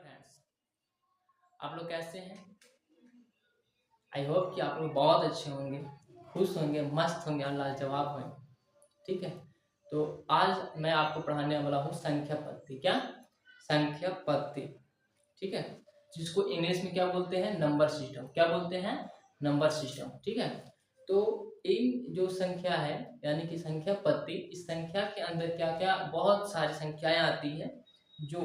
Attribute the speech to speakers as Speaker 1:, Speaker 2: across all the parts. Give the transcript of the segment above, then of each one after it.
Speaker 1: Friends, आप लोग कैसे हैं? आई होप कि आप लोग बहुत अच्छे होंगे, खुश होंगे, मस्त होंगे और लाजवाब होंगे। ठीक है, तो आज मैं आपको पढ़ाने वाला हूँ संख्या पत्ती। क्या? संख्या पत्ती। ठीक है, जिसको इंग्लिश में क्या बोलते हैं? Number system. क्या बोलते हैं? Number system. ठीक है, तो इन जो संख्या है यानी कि संख्या पत्ती, इस संख्या के अंदर क्या क्या बहुत सारी संख्याएं आती है। जो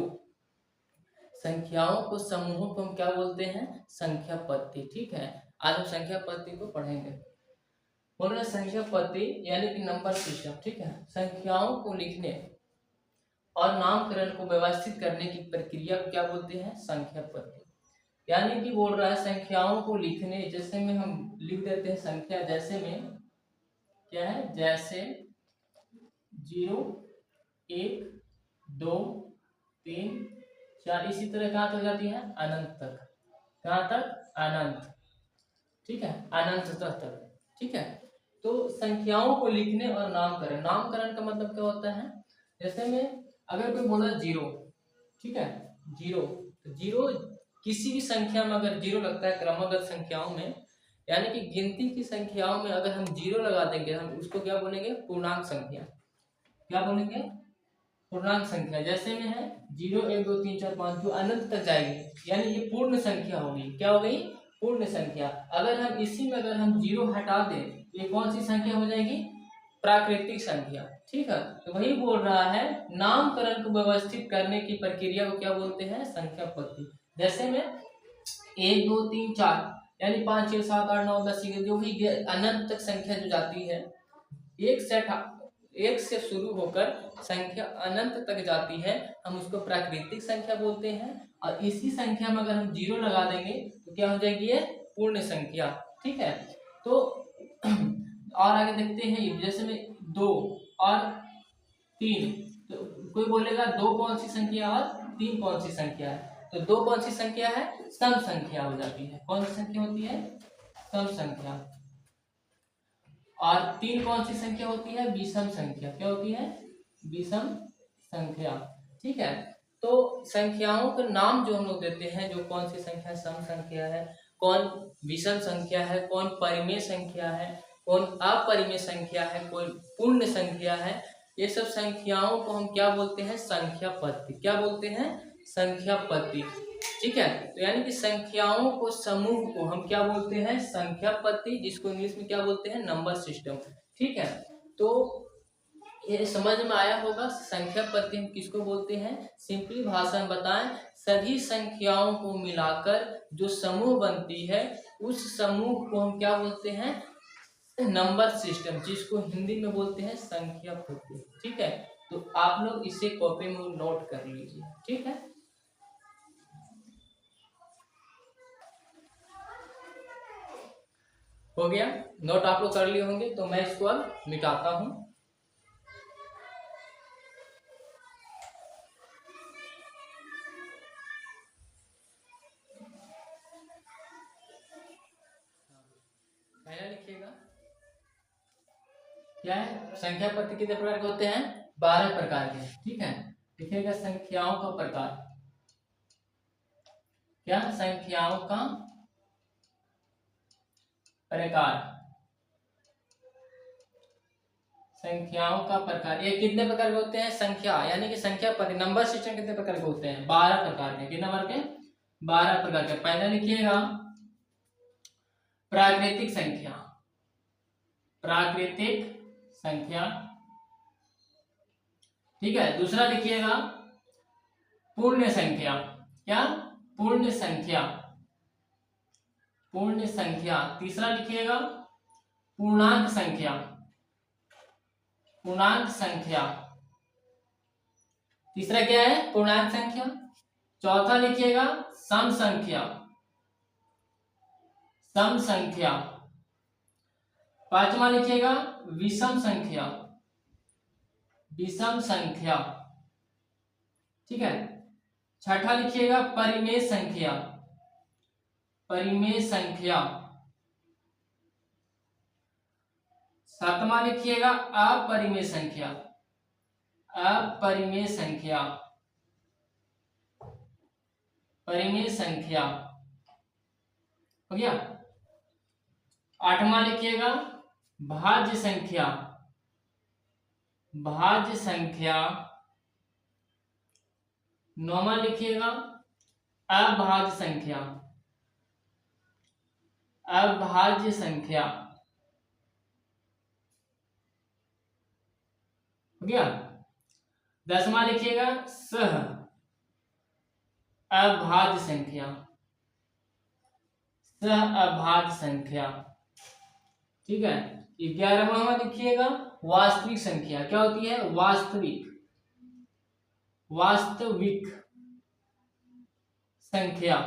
Speaker 1: संख्याओं को समूहों को हम क्या बोलते हैं? संख्या पत्ती। ठीक है, आज हम संख्या पत्ती को पढ़ेंगे। बोल रहे संख्या पत्ती यानी कि नंबर सिस्टम। ठीक है, संख्याओं को लिखने और नामकरण को व्यवस्थित करने की प्रक्रिया को क्या बोलते हैं? संख्या पत्ती। यानी कि बोल रहा है संख्याओं को लिखने, जैसे में हम लिख देते हैं संख्या, जैसे में क्या है? जैसे 0 1 2 3 4, इसी तरह कहाँ तक जाती है? अनंत तक। कहाँ तक? अनंत। ठीक है, अनंत तक। ठीक है, तो संख्याओं को लिखने और नामकरण। नामकरण का मतलब क्या होता है? जैसे में अगर कोई बोला 0, ठीक है, 0, तो 0 किसी भी संख्या में अगर 0 लगता है क्रमगत संख्याओं में, यानी कि गिनती की संख्याओं में अगर हम 0 लगा देंगे, हम उसको क्या बोलेंगे? पूर्णांक संख्या। क्या बोलेंगे? पूर्णांक संख्या। जैसे में है 0 1 2 3 4 5, जो अनंत तक जाएगी, यानी ये पूर्ण संख्या होगी। क्या हो गई? पूर्ण संख्या। अगर हम इसी में अगर हम 0 हटा दें, ये कौन सी संख्या हो जाएगी? प्राकृतिक संख्या। ठीक है, तो वही बोल रहा है नामकरण को व्यवस्थित करने की प्रक्रिया को क्या बोलते हैं? संख्या पत्ती। जैसे में 1 2 3 4 यानी 5 6 7 8 9 10, जो भी अनंत तक संख्या जो जाती है, एक से शुरू होकर संख्या अनंत तक जाती है, हम उसको प्राकृतिक संख्या बोलते हैं। और इसी संख्या में अगर हम 0 लगा देंगे तो क्या हो जाएगी? ये पूर्ण संख्या। ठीक है, तो और आगे देखते हैं, जैसे में 2 और 3, तो कोई बोलेगा 2 कौन सी संख्या और 3 कौन सी संख्या है? तो 2 कौन सी संख्या है? सम संख्या हो जाती है। कौन सी संख्या होती है? सम संख्या। और 3 कौन सी संख्या होती है? विषम संख्या। क्या होती है? विषम संख्या। ठीक है, तो संख्याओं का नाम जो हम लोग देते हैं, जो कौन सी संख्या सम संख्या है, कौन विषम संख्या है, कौन परिमेय संख्या है, कौन अपरिमेय संख्या है, कौन पूर्ण संख्या है, ये सब संख्याओं को हम क्या बोलते हैं? संख्या पत्ती। क्या बोलते हैं? संख्या पत्ती। ठीक है, तो यानी कि संख्याओं को समूह को हम क्या बोलते हैं? संख्या पत्ती, जिसको इंग्लिश में क्या बोलते हैं? Number system. ठीक है, तो ये समझ में आया होगा संख्या पत्ती हम किसको बोलते हैं? सिंपली भाषा में बताएं, सभी संख्याओं को मिलाकर जो समूह बनती है, उस समूह को हम क्या बोलते हैं? नंबर सिस्टम, जिसको हिंदी में बोलते हैं संख्या पत्ती। ठीक है, तो आप लोग इसे कॉपी में नोट कर लीजिए। ठीक है, हो गया नोट? आप लोग कर लिए होंगे, तो मैं इसको अब मिटाता हूं। पहला लिखिएगा, क्या है? संख्या पत्ती कितने प्रकार के होते हैं? 12 प्रकार के। ठीक है, लिखिएगा संख्याओं का प्रकार। क्या? संख्याओं का प्रकार। संख्याओं का प्रकार, ये कितने प्रकार के होते हैं? संख्या यानी कि संख्या पत्ती, नंबर सिस्टम कितने प्रकार के होते हैं? 12 प्रकार के। कितने नंबर के? 12 प्रकार के। पहला लिखिएगा प्राकृतिक संख्या। प्राकृतिक संख्या। ठीक है, दूसरा लिखिएगा पूर्ण संख्या। क्या? पूर्ण संख्या। पूर्ण संख्या। तीसरा लिखिएगा पूर्णांक संख्या। पूर्णांक संख्या। तीसरा क्या है? पूर्णांक संख्या। चौथा लिखिएगा सम संख्या। सम संख्या। पांचवा लिखिएगा विषम संख्या। विषम संख्या। ठीक है, छठा लिखिएगा परिमेय संख्या। परिमेय संख्या। सातवां लिखिएगा अपरिमेय संख्या। अपरिमेय संख्या। परिमेय संख्या हो गया। 8वां लिखिएगा भाज्य संख्या, भाज्य संख्या। 9वां लिखिएगा अभाज्य संख्या, अभाज्य संख्या हो गया। 10वां लिखिएगा सह अभाज्य संख्या, सह अभाज्य संख्या, ठीक है। 11वां लिखिएगा वास्तविक संख्या, क्या होती है वास्तविक, वास्तविक संख्या,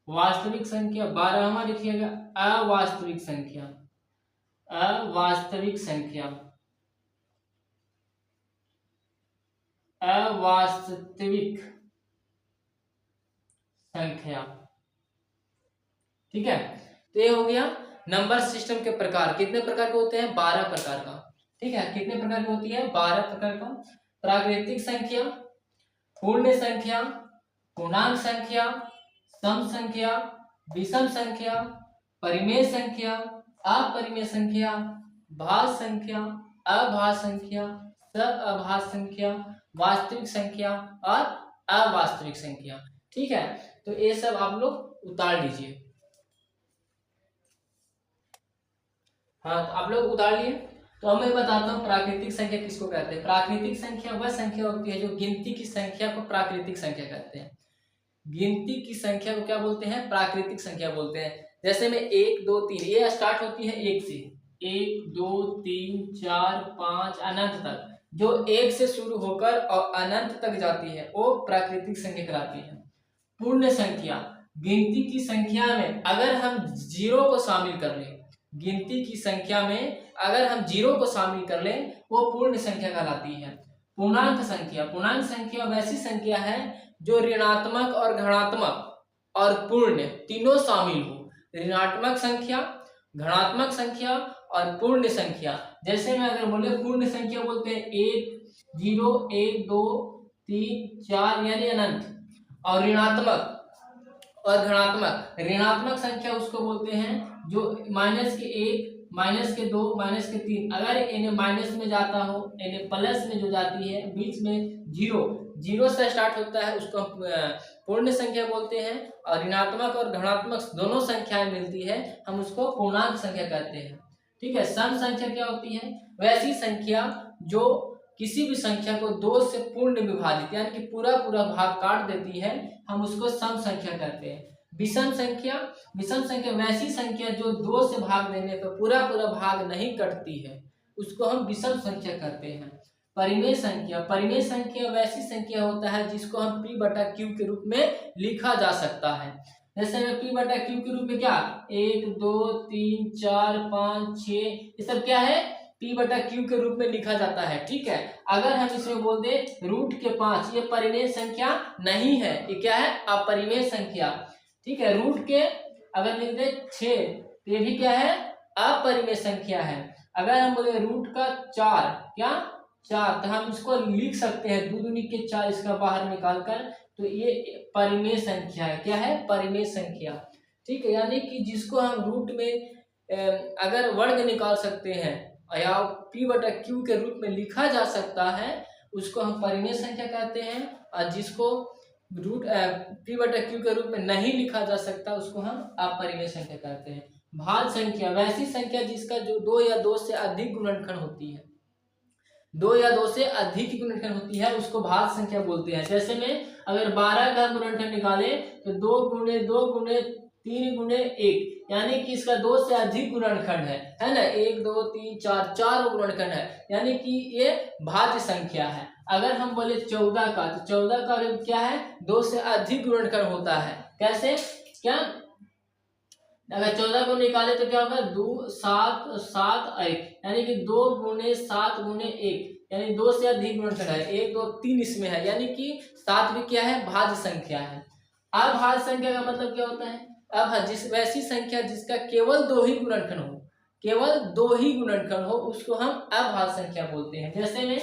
Speaker 1: वास्तविक संख्या। 12वां लिखिएगा अवास्तविक संख्या, अवास्तविक संख्या, अवास्तविक संख्या, ठीक है। तो ये हो गया नंबर सिस्टम के प्रकार। कितने प्रकार के होते हैं 12 प्रकार का, ठीक है। कितने प्रकार की होती है 12 प्रकार का। प्राकृतिक संख्या, पूर्ण संख्या, पूर्णांक संख्या, सम संख्या, विषम संख्या, परिमेय संख्या, अपरिमेय संख्या, भाज्य संख्या, अभाज्य संख्या, सह-अभाज्य संख्या, वास्तविक संख्या और अवास्तविक संख्या, ठीक है। तो ये सब आप लोग उतार लीजिए। हाँ, तो आप लोग उतार लिए। तो अब मैं बताता हूँ प्राकृतिक संख्या किसको कहते हैं। प्राकृतिक संख्या वह संख्या होती है जो गिनती की संख्या को प्राकृतिक संख्या कहते हैं। गिनती की संख्या को क्या बोलते हैं प्राकृतिक संख्या बोलते हैं। जैसे में 1 2 3 ये स्टार्ट होती है 1 से, 1 2 3 4 5 अनंत तक, जो 1 से शुरू होकर और अनंत तक जाती है वो प्राकृतिक संख्या कहलाती है। पूर्ण संख्या, गिनती की संख्या में अगर हम जीरो को शामिल कर लें, गिनती की संख्या में अगर हम जीरो को शामिल कर लें वो पूर्ण संख्या कहलाती है। पूर्णांक संख्या, पूर्णांक संख्या वैसी संख्या है जो ऋणात्मक और धनात्मक और पूर्ण तीनों शामिल हो। ऋणात्मक संख्या, धनात्मक संख्या और पूर्ण संख्या। जैसे में अगर बोले पूर्ण संख्या बोलते हैं 1 0 1 2 3 4 यानी अनंत, और ऋणात्मक और धनात्मक, ऋणात्मक संख्या उसको बोलते हैं जो -1 -2 -3 अगर इन्हें माइनस में जाता हो, इन्हें प्लस में जो जाती है, बीच में जीरो से स्टार्ट होता है उसको हम पूर्ण संख्या बोलते हैं। और ऋणात्मक और धनात्मक दोनों संख्याएं मिलती है हम उसको पूर्णांक संख्या कहते हैं, ठीक है। सम संख्या क्या होती है वैसी संख्या जो किसी भी संख्या को 2 से पूर्ण विभाजित यानी कि पूरा भाग काट देती है, हम उसको सम संख्या कहते हैं। विषम संख्या, विषम संख्या वैसी संख्या जो 2 से भाग देने पर पूरा भाग नहीं कटती है, उसको हम विषम संख्या कहते हैं। परिमेय संख्या, परिमेय संख्या वैसी संख्या होता है जिसको हम p/q के रूप में लिखा जा सकता है। जैसे में p/q के रूप में क्या 1 2 3 4 5 6 ये सब क्या है p/q के रूप में लिखा जाता है, ठीक है। अगर हम इसमें बोल दे √5 ये परिमेय संख्या नहीं है, ये क्या है अपरिमेय संख्या, ठीक है। रूट के अगर लिख दे 6 तो ये भी क्या है अपरिमेय संख्या है। अगर हम बोले √4 क्या 4 तो हम इसको लिख सकते हैं 2 दूनी के 4 इसका बाहर निकालकर, तो ये परिमेय संख्या है, क्या है परिमेय संख्या, ठीक है। यानी कि जिसको हम रूट में अगर वर्ग निकाल सकते हैं या p/q के रूप में लिखा जा सकता है उसको हम परिमेय संख्या कहते हैं, और जिसको p/q के रूप में नहीं लिखा जा सकता उसको हम अपरिमेय संख्या कहते हैं। भाज्य संख्या वैसी संख्या जिसका जो 2 या 2 से अधिक गुणनखंड होती है, 2 या 2 से अधिक गुणनखंड होती है उसको भाज्य संख्या बोलते हैं। जैसे में अगर 12 का गुणनखंड निकाले तो 2 गुणे 2 गुणे 3 गुणे 1 यानी कि इसका 2 से अधिक गुणनखंड है ना, 1 2 3 4 4 गुणनखंड है, यानी कि ये भाज्य संख्या है। अगर हम बोले 14 का तो 14 का क्या है 2 से अधिक गुणनखंड होता है। कैसे क्या अगर 14 को निकाले तो क्या होगा 2 7 7 1 यानी कि 2 गुणे 7 गुणे 1 यानी 2 से अधिक गुणनखंड है, 1 2 3 इसमें है, यानी कि 7 भी क्या है भाज्य संख्या है। अभाज्य संख्या का मतलब क्या होता है वैसी संख्या जिसका केवल 2 ही गुणनखंड हो, केवल 2 ही गुणनखंड हो उसको हम अभाज्य संख्या बोलते हैं। जैसे में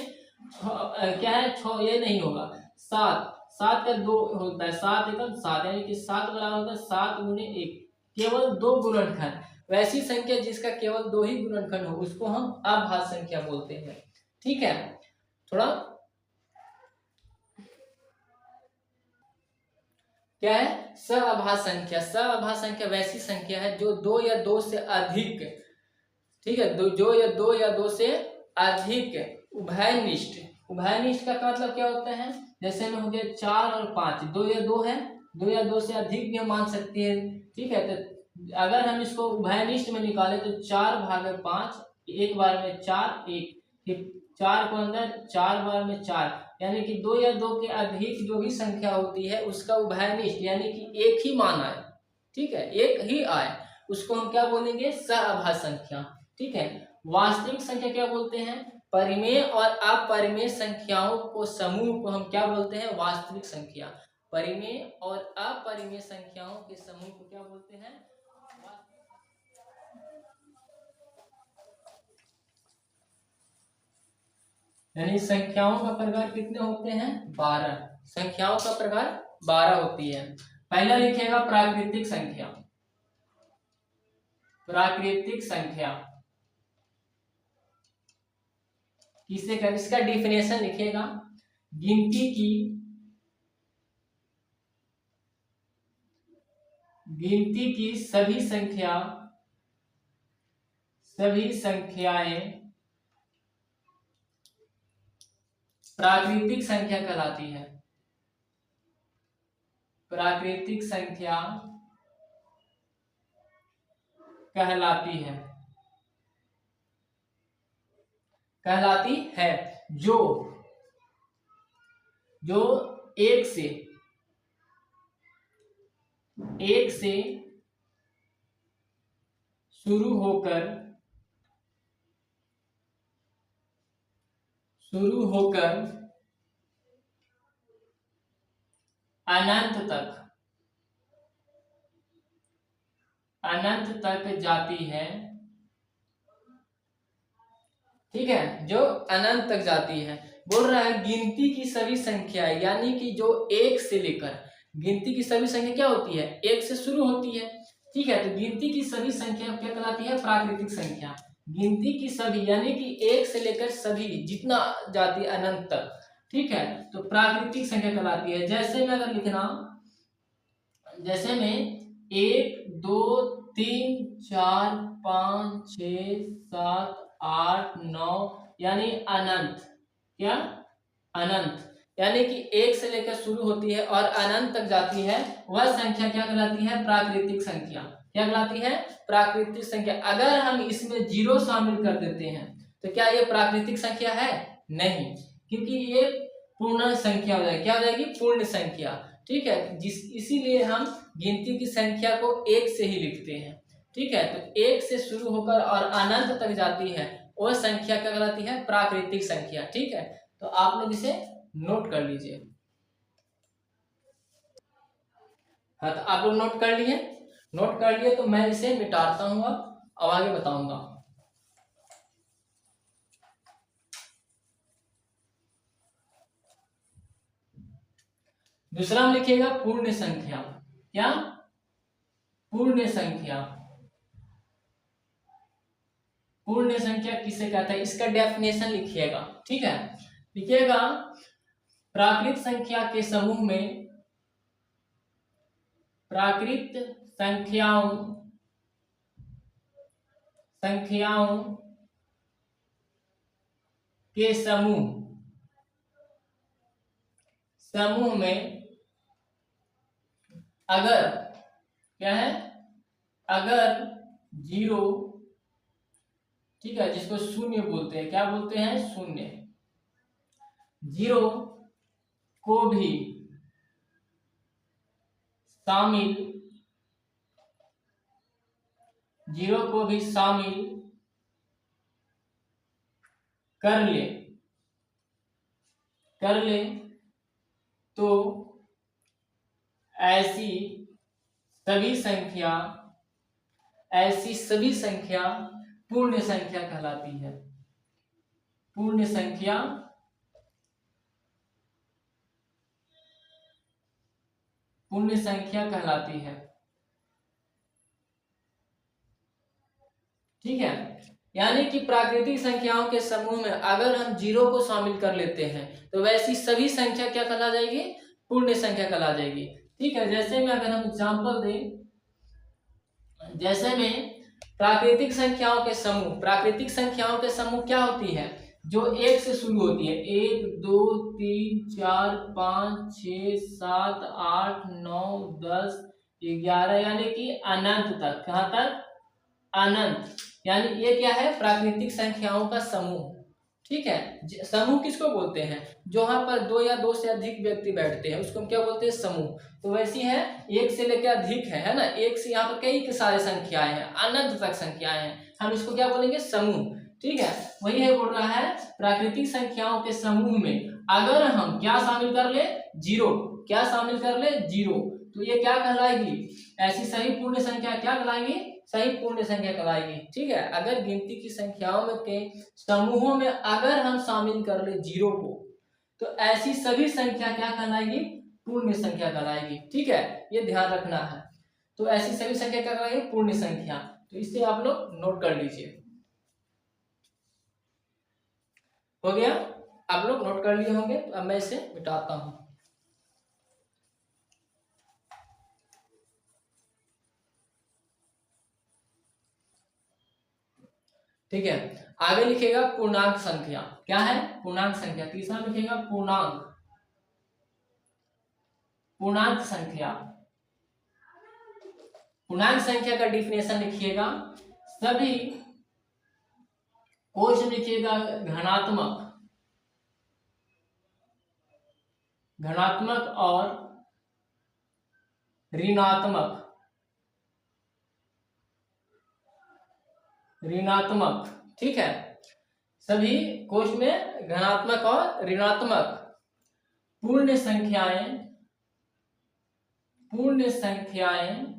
Speaker 1: क्या है ये नहीं होगा 7 7 का 2 होता है, 7 एकम 7, यानी कि 7 बराबर होता है 7 गुणे 1, केवल 2 गुणनखंड। वैसी संख्या जिसका केवल 2 ही गुणनखंड हो उसको हम अभाज्य संख्या बोलते हैं। ठीक है, थोड़ा क्या है, सअभाज्य संख्या। सअभाज्य संख्या वैसी संख्या है जो 2 या 2 से अधिक, ठीक है, जो या 2 या 2 से अधिक उभयनिष्ठ। उभयनिष्ठ का मतलब क्या होता है, जैसे में हो गया 4 और 5, 2 या 2 है, 2 या 2 से अधिक भी हम मान सकते हैं। ठीक है, तो अगर हम इसको उभयनिष्ठ में निकाले तो 4/5, एक बार में 4, एक, फिर 4 को अंदर 4 बार में 4, यानी कि 2 या 2 के अधिक जो भी संख्या होती है उसका उभयनिष्ठ यानी कि एक ही मान आए, ठीक है, एक ही आए, उसको हम क्या बोलेंगे, सअभाज्य संख्या। ठीक है, वास्तविक संख्या क्या बोलते हैं, परिमेय और अपरिमेय संख्याओं को समूह को हम क्या बोलते हैं, वास्तविक संख्या। परिमेय और अपरिमेय संख्याओं के समूह को क्या बोलते हैं, यानी संख्याओं का प्रकार कितने होते हैं, 12। संख्याओं का प्रकार 12 होती है। पहला लिखिएगा प्राकृतिक संख्या। प्राकृतिक संख्या किसे कर, इसका डिफिनेशन लिखिएगा, गिनती की सभी संख्याएं प्राकृतिक संख्या कहलाती है। प्राकृतिक संख्या कहलाती है जो एक से शुरू होकर अनंत तक जाती है। ठीक है, जो अनंत तक जाती है। बोल रहा है गिनती की सभी संख्याएं, यानी कि जो एक से लेकर, गिनती की सभी संख्या क्या होती है, एक से शुरू होती है। ठीक है, तो गिनती की सभी संख्या क्या कहलाती है, प्राकृतिक संख्या। गिनती की सभी यानी कि एक से लेकर सभी जितना जाती है अनंत तक, ठीक है, तो प्राकृतिक संख्या कहलाती है। जैसे में अगर लिखना, जैसे में 1 2 3 4 5 6 7 8 9, यानी अनंत, क्या, अनंत, यानी कि एक से लेकर शुरू होती है और अनंत तक जाती है, वह संख्या क्या कहलाती है, प्राकृतिक संख्या। क्या कहलाती है, प्राकृतिक संख्या। अगर हम इसमें 0 शामिल कर देते हैं तो क्या ये प्राकृतिक संख्या है, नहीं, क्योंकि ये पूर्ण संख्या हो जाएगी। क्या हो जाएगी, पूर्ण संख्या। ठीक है, इसीलिए हम गिनती की संख्या को एक से ही लिखते हैं। ठीक है, तो एक से शुरू होकर और अनंत तक जाती है वह संख्या क्या कहलाती है, प्राकृतिक संख्या। ठीक है, तो आप लोग इसे नोट कर लीजिए। हाँ, तो आप लोग नोट कर लिए तो मैं इसे मिटाता हूँ, अब आगे बताऊंगा। दूसरा हम लिखिएगा पूर्ण संख्या। क्या, पूर्ण संख्या। पूर्ण संख्या किसे कहता है, इसका डेफिनेशन लिखिएगा। ठीक है, लिखिएगा प्राकृत संख्या के समूह में, प्राकृत संख्याओं के समूह में अगर क्या है, अगर 0, ठीक है, जिसको शून्य बोलते हैं, क्या बोलते हैं, शून्य, 0 को भी शामिल, 0 को भी शामिल कर ले तो ऐसी सभी संख्या पूर्ण संख्या कहलाती है। पूर्ण संख्या पूर्ण संख्या कहलाती है। ठीक है, यानी कि प्राकृतिक संख्याओं के समूह में अगर हम जीरो को शामिल कर लेते हैं तो वैसी सभी संख्या क्या कहला जाएगी, पूर्ण संख्या कहला जाएगी। ठीक है, जैसे में अगर हम एग्जांपल दें, जैसे में प्राकृतिक संख्याओं के समूह, प्राकृतिक संख्याओं के समूह क्या होती है, जो एक से शुरू होती है, 1 2 3 4 5 6 7 8 9 10 11, यानी कि अनंत तक। कहां तक, अनंत। यानी ये क्या है, प्राकृतिक संख्याओं का समूह। ठीक है, समूह किसको बोलते हैं, जहां पर दो या दो से अधिक व्यक्ति बैठते हैं उसको हम क्या बोलते हैं, समूह। तो वैसी है, एक से लेकर अधिक है ना, एक से यहाँ पर कई के सारे संख्याएं हैं, अनंत तक संख्याएं हैं, हम इसको क्या बोलेंगे, समूह। ठीक है, वही है, बोल रहा है प्राकृतिक संख्याओं के समूह में अगर हम क्या शामिल कर ले, जीरो, क्या शामिल कर ले, जीरो, तो ये क्या कहलाएगी, ऐसी सही पूर्ण संख्या क्या कहलाएगी, सही पूर्ण संख्या कहलाएगी। ठीक है, अगर गिनती की संख्याओं में के समूहों में अगर हम शामिल कर ले जीरो को तो ऐसी सभी संख्या क्या कहलाएगी, पूर्ण संख्या कहलाएगी। ठीक है, ये ध्यान रखना है। तो ऐसी सभी संख्या क्या कहलाएगी, पूर्ण संख्या। तो इसे आप लोग नोट कर लीजिए। हो गया, आप लोग नोट कर लिए होंगे। तो अब मैं इसे मिटाता हूं। ठीक है, आगे लिखेगा पूर्णांक संख्या। क्या है, पूर्णांक संख्या। तीसरा लिखेगा पूर्णांक, पूर्णांक संख्या। पूर्णांक संख्या का डिफिनेशन लिखिएगा, सभी कोश लिखिएगा धनात्मक, धनात्मक और ऋणात्मक, ऋणात्मक। ठीक है, सभी कोश में धनात्मक और ऋणात्मक पूर्ण संख्याएं, पूर्ण संख्याएं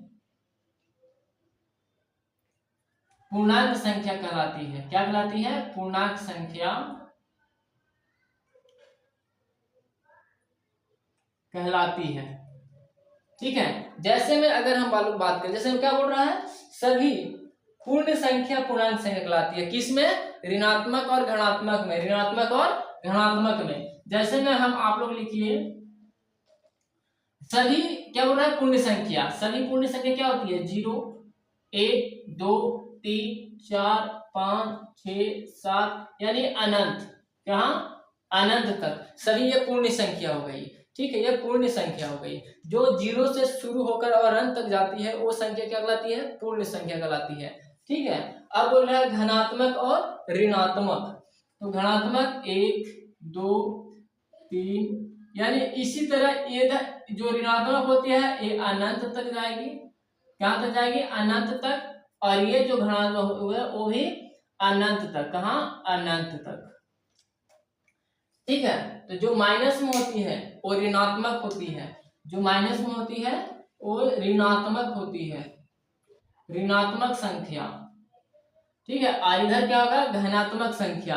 Speaker 1: पूर्णांक संख्या कहलाती है। क्या कहलाती है, पूर्णांक संख्या कहलाती है। ठीक है, जैसे में अगर हम बात करें, जैसे क्या बोल रहा है, सभी पूर्ण संख्या पूर्णांक संख्या कहलाती है। किसमें, ऋणात्मक और धनात्मक में, ऋणात्मक और धनात्मक में। जैसे में हम आप लोग लिखिए, सभी क्या बोल रहा है, पूर्ण संख्या, सभी पूर्ण संख्या क्या होती है, 0 1 2 3 4 5 6 7, यानी अनंत, कहां, अनंत तक सभी ये पूर्ण संख्या हो गई। ठीक है, ये पूर्ण संख्या हो गई। जो 0 से शुरू होकर और अंत तक जाती है वो संख्या क्या कहलाती है, पूर्ण संख्या कहलाती है। ठीक है, अब बोल रहा है धनात्मक और ऋणात्मक। तो धनात्मक 1 2 3, यानी इसी तरह ये जो ऋणात्मक होती है ये अनंत तक जाएगी। क्या तक जाएगी, अनंत तक। और ये जो धनात्मक हुआ वो भी अनंत तक। कहां, अनंत तक। ठीक है, तो जो माइनस में होती है वो ऋणात्मक होती है, जो माइनस में होती है वो ऋणात्मक होती है, ऋणात्मक संख्या। ठीक है, और इधर क्या होगा, धनात्मक संख्या।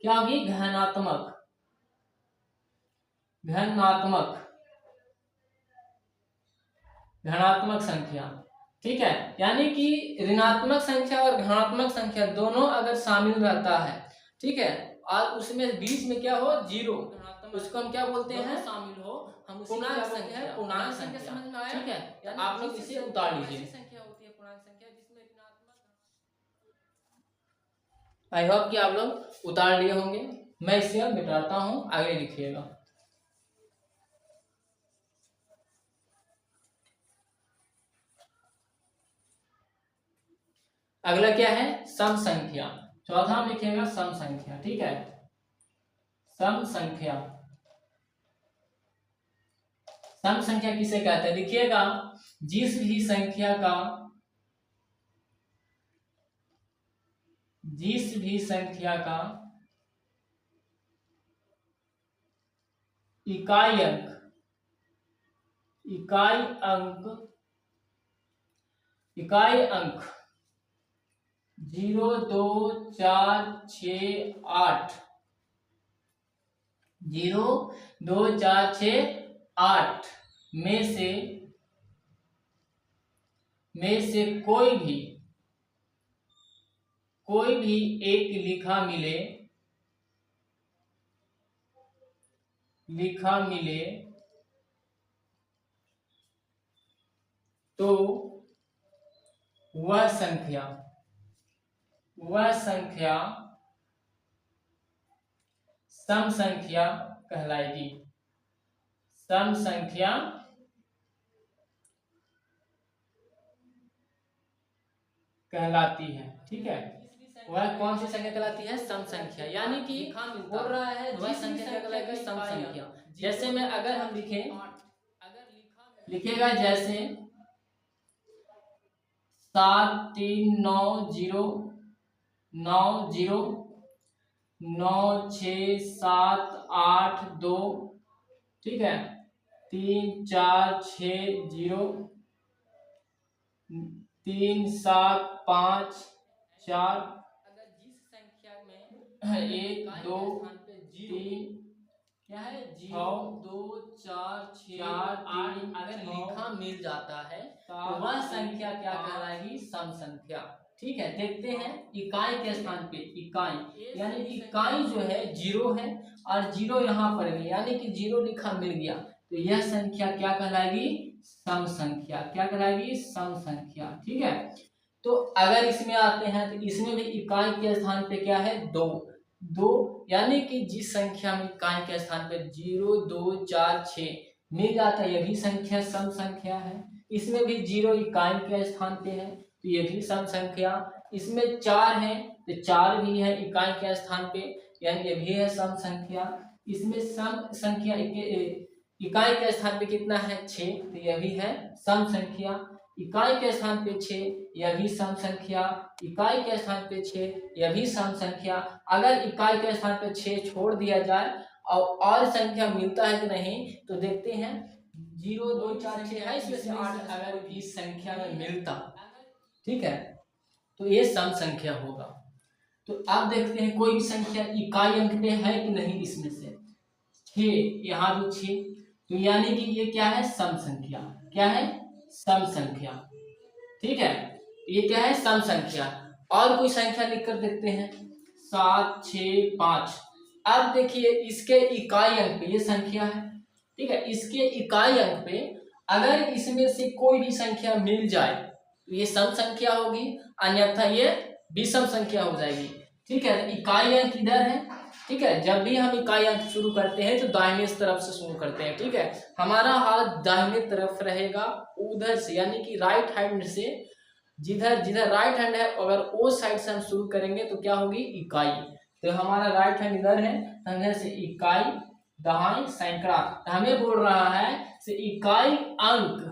Speaker 1: क्या होगी, धनात्मक, धनात्मक, धनात्मक संख्या। ठीक है, यानी कि ऋणात्मक संख्या और धनात्मक संख्या दोनों अगर शामिल रहता है, ठीक है, और उसमें बीच में क्या हो, 0, उसको हम क्या बोलते हैं, शामिल हो, हम पूर्णांक संख्या, पूर्णांक संख्या। समझ में आया, ठीक है, आप लोग इसे उतार लीजिए। संख्या होती है पूर्णांक संख्या जिसमें ऋणात्मक। आई होप कि आप लोग उतार लिए होंगे। मैं इसे अब मिटाता हूं, आगे लिखिएगा। अगला क्या है, सम संख्या। चौथा में लिखेगा सम संख्या। ठीक है, सम संख्या। सम संख्या किसे कहते हैं, लिखिएगा, जिस भी संख्या का, जिस भी संख्या का इकाई अंक, इकाई अंक, इकाई अंक 0 2 4 6 8, 0 2 4 6 8 में से में से कोई भी एक लिखा मिले तो वह संख्या सम संख्या कहलाएगी। सम संख्या कहलाती है। ठीक है, वह कौन सी संख्या कहलाती है? सम संख्या। यानी कि बोल रहा है वह संख्या क्या कहलाएगी? सम संख्या। जैसे में अगर हम लिखेगा जैसे 7390909678 2, ठीक है, 3460 3754। अगर जिस संख्या में 1 2 3 क्या है 0 2 4 6 8 अगर लिखा मिल जाता है तो वह संख्या क्या कहलाएगी? सम संख्या। ठीक है, देखते हैं इकाई के स्थान पे इकाई, यानी इकाई जो है 0 है और 0 यहाँ पर भी, यानी कि 0 लिखा मिल गया तो यह संख्या क्या कहलाएगी? सम संख्या। क्या कहलाएगी? सम संख्या। ठीक है, तो अगर इसमें आते हैं तो इसमें भी इकाई के स्थान पे क्या है? 2, यानी कि जिस संख्या में इकाई के स्थान पे 0 2 4 6 मिल जाता है, यह भी संख्या सम संख्या है। इसमें भी 0 इकाई के स्थान पे है तो ये भी सम संख्या। इसमें 4 है तो 4 भी है इकाई के स्थान पे, यानी ये भी है सम संख्या। इसमें सम संख्या इकाई के स्थान पे कितना है? 6, तो यह भी है सम संख्या। इकाई के स्थान पे 6, यह भी सम संख्या। इकाई के स्थान पे 6, यह भी सम संख्या। अगर इकाई के स्थान पे 6 छोड़ दिया जाए और संख्या मिलता है कि नहीं तो देखते हैं। 0 2 4 6 है, इसमें से 8 अगर इस संख्या में मिलता, ठीक है, तो ये सम संख्या होगा। तो अब देखते हैं कोई भी संख्या इकाई अंक पे है कि नहीं। इसमें से 6, यहाँ भी 6, तो यानी कि ये क्या है? सम संख्या। क्या है? सम संख्या। ठीक है, ये क्या है? सम संख्या। और कोई संख्या लिखकर देखते हैं 7 6 5। अब देखिए इसके इकाई अंक पे ये संख्या है, ठीक है, इसके इकाई अंक पे अगर इसमें से कोई भी संख्या मिल जाए तो ये सम संख्या होगी, अन्यथा ये विषम संख्या हो जाएगी। ठीक है, तो इकाई अंक इधर है। ठीक है, जब भी हम इकाई अंक शुरू करते हैं तो दाहिने तरफ से शुरू करते हैं। ठीक है, हमारा हाथ दाहिने तरफ रहेगा उधर से, यानी कि राइट हैंड से। जिधर जिधर राइट हैंड है अगर वो साइड से हम शुरू करेंगे तो क्या होगी? इकाई। तो हमारा राइट हैंड इधर है, इधर से इकाई, दहाई सैकड़ा। हमें बोल रहा है से इकाई अंक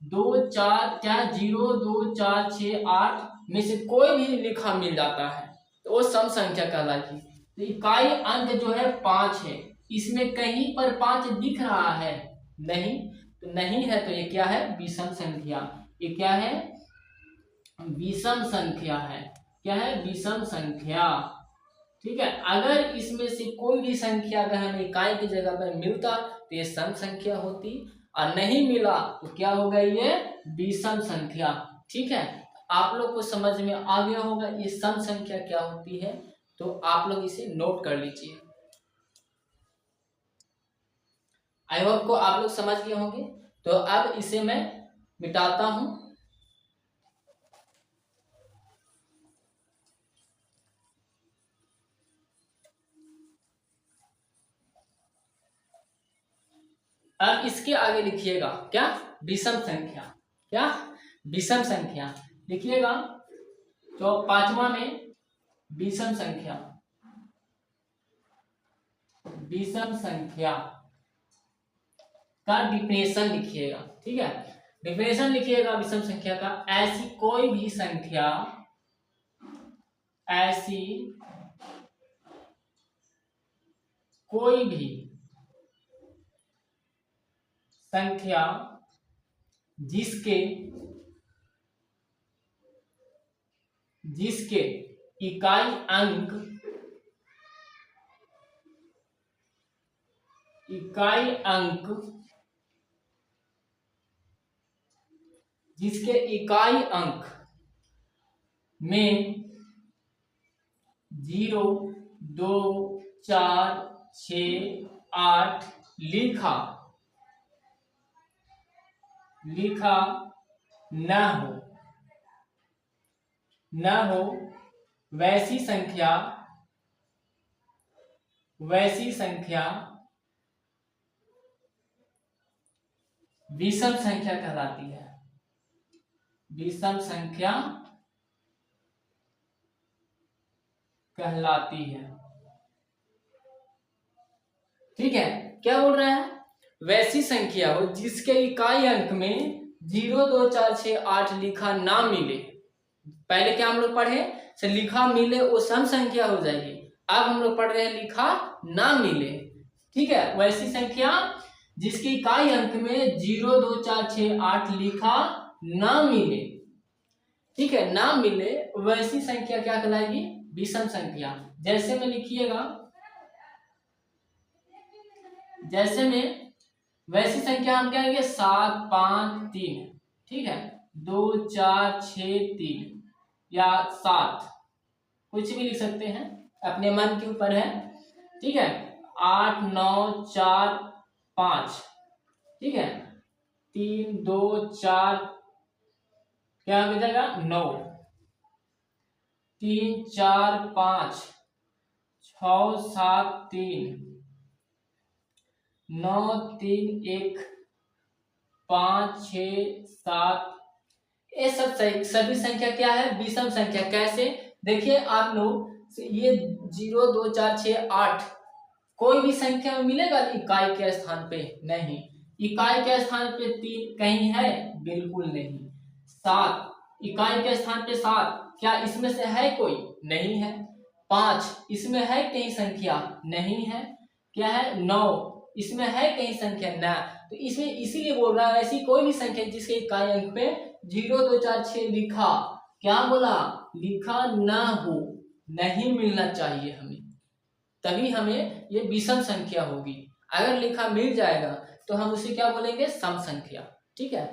Speaker 1: 2 4 क्या 0 2 4 6 8 में से कोई भी लिखा मिल जाता है तो वो सम संख्या कहलाएगी। तो इकाई अंक जो है 5 है, इसमें कहीं पर 5 दिख रहा है? नहीं, तो नहीं है तो ये क्या है? विषम संख्या। ये क्या है? विषम संख्या है। क्या है? विषम संख्या। ठीक है, अगर इसमें से कोई भी संख्या अगर हमें इकाई की जगह पर मिलता तो ये सम संख्या होती, और नहीं मिला तो क्या होगा? ये विषम संख्या। ठीक है, आप लोग को समझ में आ गया होगा ये सम संख्या क्या होती है, तो आप लोग इसे नोट कर लीजिए। आई होप को आप लोग समझ गए होंगे। तो अब इसे मैं मिटाता हूं। अब इसके आगे लिखिएगा क्या? विषम संख्या। क्या? विषम संख्या लिखिएगा। तो 5वां में विषम संख्या, विषम संख्या का डिफिनेशन लिखिएगा। ठीक है, डिफिनेशन लिखिएगा विषम संख्या का। ऐसी कोई भी संख्या, ऐसी कोई भी संख्या जिसके जिसके इकाई अंक जिसके इकाई अंक में 0, 2, 4, 6, 8 लिखा न हो वैसी संख्या विषम संख्या कहलाती है। विषम संख्या कहलाती है। ठीक है, क्या बोल रहा है? वैसी संख्या हो जिसके इकाई अंक में 0, 2, 4, 6, 8 लिखा ना मिले। पहले क्या हम लोग पढ़े? लिखा मिले वो सम संख्या हो जाएगी। अब हम लोग पढ़ रहे हैं लिखा ना मिले। ठीक है, वैसी संख्या जिसकी इकाई अंक में 0, 2, 4, 6, 8 लिखा ना मिले। ठीक है, ना मिले वैसी संख्या क्या कहलाएगी? विषम संख्या। जैसे में लिखिएगा, जैसे में वैसी संख्या हम क्या कहेंगे? 7, 5, 3। ठीक है, 2, 4, 6, 3 या 7, कुछ भी लिख सकते हैं, अपने मन के ऊपर है। ठीक है, 8, 9, 4, 5। ठीक है, 3, 2, 4 क्या हो जाएगा? 9, 3, 4, 5, 6, 7, 3, 9, 3, 1, 5, 6, 7। ये सब सभी संख्या क्या है? विषम संख्या। कैसे? देखिए आप लोग, ये 0, 2, 4, 6, 8 कोई भी संख्या में मिलेगा इकाई के स्थान पे? नहीं। इकाई के स्थान पे 3 कहीं है? बिल्कुल नहीं। 7 इकाई के स्थान पे 7 क्या इसमें से है कोई? नहीं है। 5 इसमें है कहीं संख्या? नहीं है। क्या है? 9 इसमें है कहीं संख्या? ना। तो इसमें इसीलिए बोल रहा है ऐसी कोई भी संख्या जिसके इकाई अंक पे 0, 2, 4, 6 लिखा, क्या बोला? लिखा ना हो, नहीं मिलना चाहिए हमें, तभी हमें ये विषम संख्या होगी। अगर लिखा मिल जाएगा तो हम उसे क्या बोलेंगे? सम संख्या। ठीक है,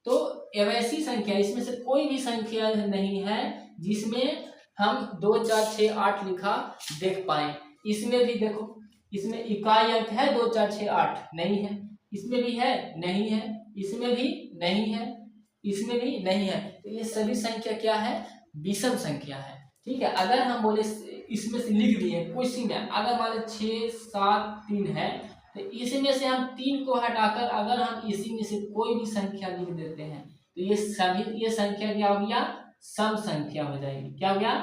Speaker 1: तो वैसी संख्या, इसमें से कोई भी संख्या नहीं है जिसमें हम 2, 4, 6, 8 लिखा देख पाए। इसमें भी देखो, इसमें इकाई अंक है 2, 4, 6, 8 नहीं है। इसमें भी है? नहीं है। इसमें भी नहीं है। इसमें भी नहीं है। तो ये सभी संख्या क्या है? विषम संख्या है। ठीक है, अगर हम बोले इसमें से लिख दिए क्वेश्चन में, अगर मान लो 6, 7, 3 है, तो इसमें से हम 3 को हटाकर अगर हम इसी में से कोई भी संख्या लिख देते हैं तो ये संख्या क्या हो गया? सम संख्या हो जाएगी। क्या हो गया?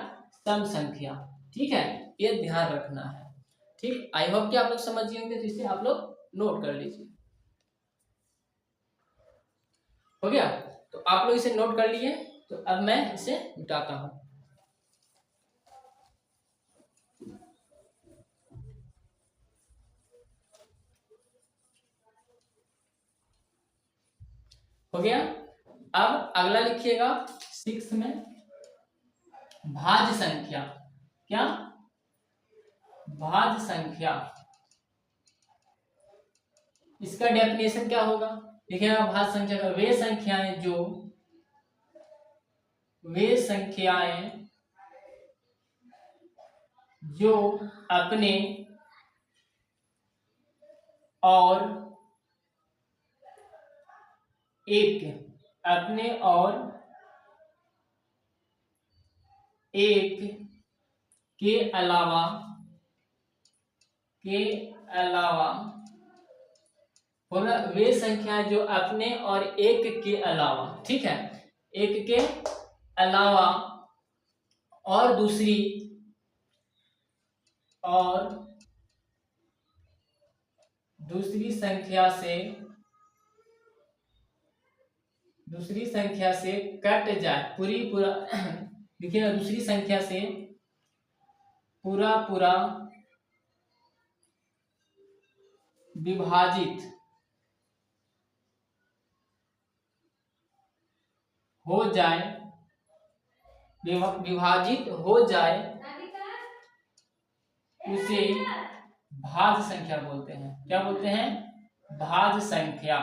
Speaker 1: सम संख्या। ठीक है, ये ध्यान रखना है। ठीक, आई होप कि आप लोग समझ होंगे, तो इसे आप लोग नोट कर लीजिए। हो गया? तो आप लोग इसे नोट कर लिए, तो अब मैं इसे मिटाता हूं। हो गया? अब अगला लिखिएगा 6 में, भाज्य संख्या। क्या? भाज्य संख्या। इसका डेफिनेशन क्या होगा? देखिएगा, भाज्य संख्या का वे संख्याएं जो अपने और एक के अलावा बोला, वे संख्या जो अपने और एक के अलावा, ठीक है, एक के अलावा और दूसरी संख्या से कट जाए, पूरा देखिए ना, दूसरी संख्या से पूरा विभाजित हो जाए, उसे भाज्य संख्या बोलते हैं। क्या बोलते हैं? भाज्य संख्या।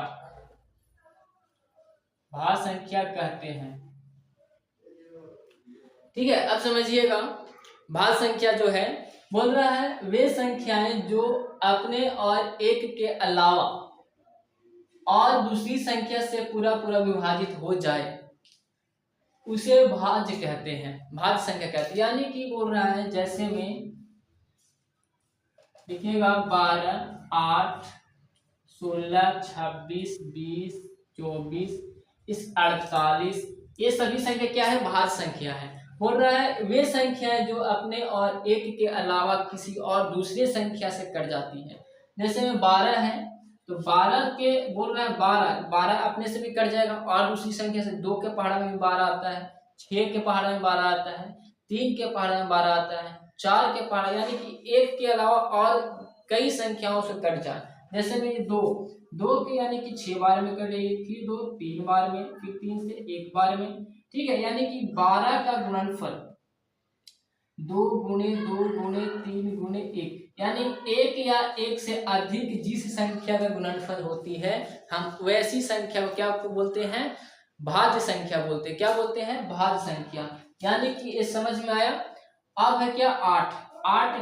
Speaker 1: भाज्य संख्या कहते हैं। ठीक है, अब समझिएगा, भाज्य संख्या जो है बोल रहा है वे संख्याएं जो अपने और एक के अलावा और दूसरी संख्या से पूरा पूरा विभाजित हो जाए उसे भाज्य कहते हैं, भाज्य संख्या कहते हैं। यानी कि बोल रहा है जैसे में देखिएगा 12, 8, 16, 26, 20, 24, इस 48, ये सभी संख्या क्या है, भाज्य संख्या है। बोल रहा है वे संख्याएं जो अपने और एक के अलावा किसी और दूसरे संख्या से कट जाती है। जैसे में 12 है तो 12 के बोल रहा है 12 अपने से भी कट जाएगा और दूसरी संख्या से। 2 के पहाड़ा में भी 12 आता है, 6 के पहाड़ा में 12 आता है, 3 के पहाड़ा में 12 आता है, 4 के पहाड़ा, यानी कि एक के अलावा और कई संख्याओं से कट जाए। जैसे में 2 के यानी कि 6 बार में कटेगी, फिर 2 3 बार में, फिर 3 से 1 बार में। ठीक है, यानी कि 12 का गुणनफल 2 गुणे 2 गुणे 3 गुणे 1, यानी एक या एक से अधिक जिस संख्या का गुणनफल होती है हम वैसी संख्या को क्या बोलते हैं, भाज्य संख्या बोलते हैं। क्या बोलते हैं, भाज्य संख्या। यानी कि ये समझ में आया। अब है क्या 8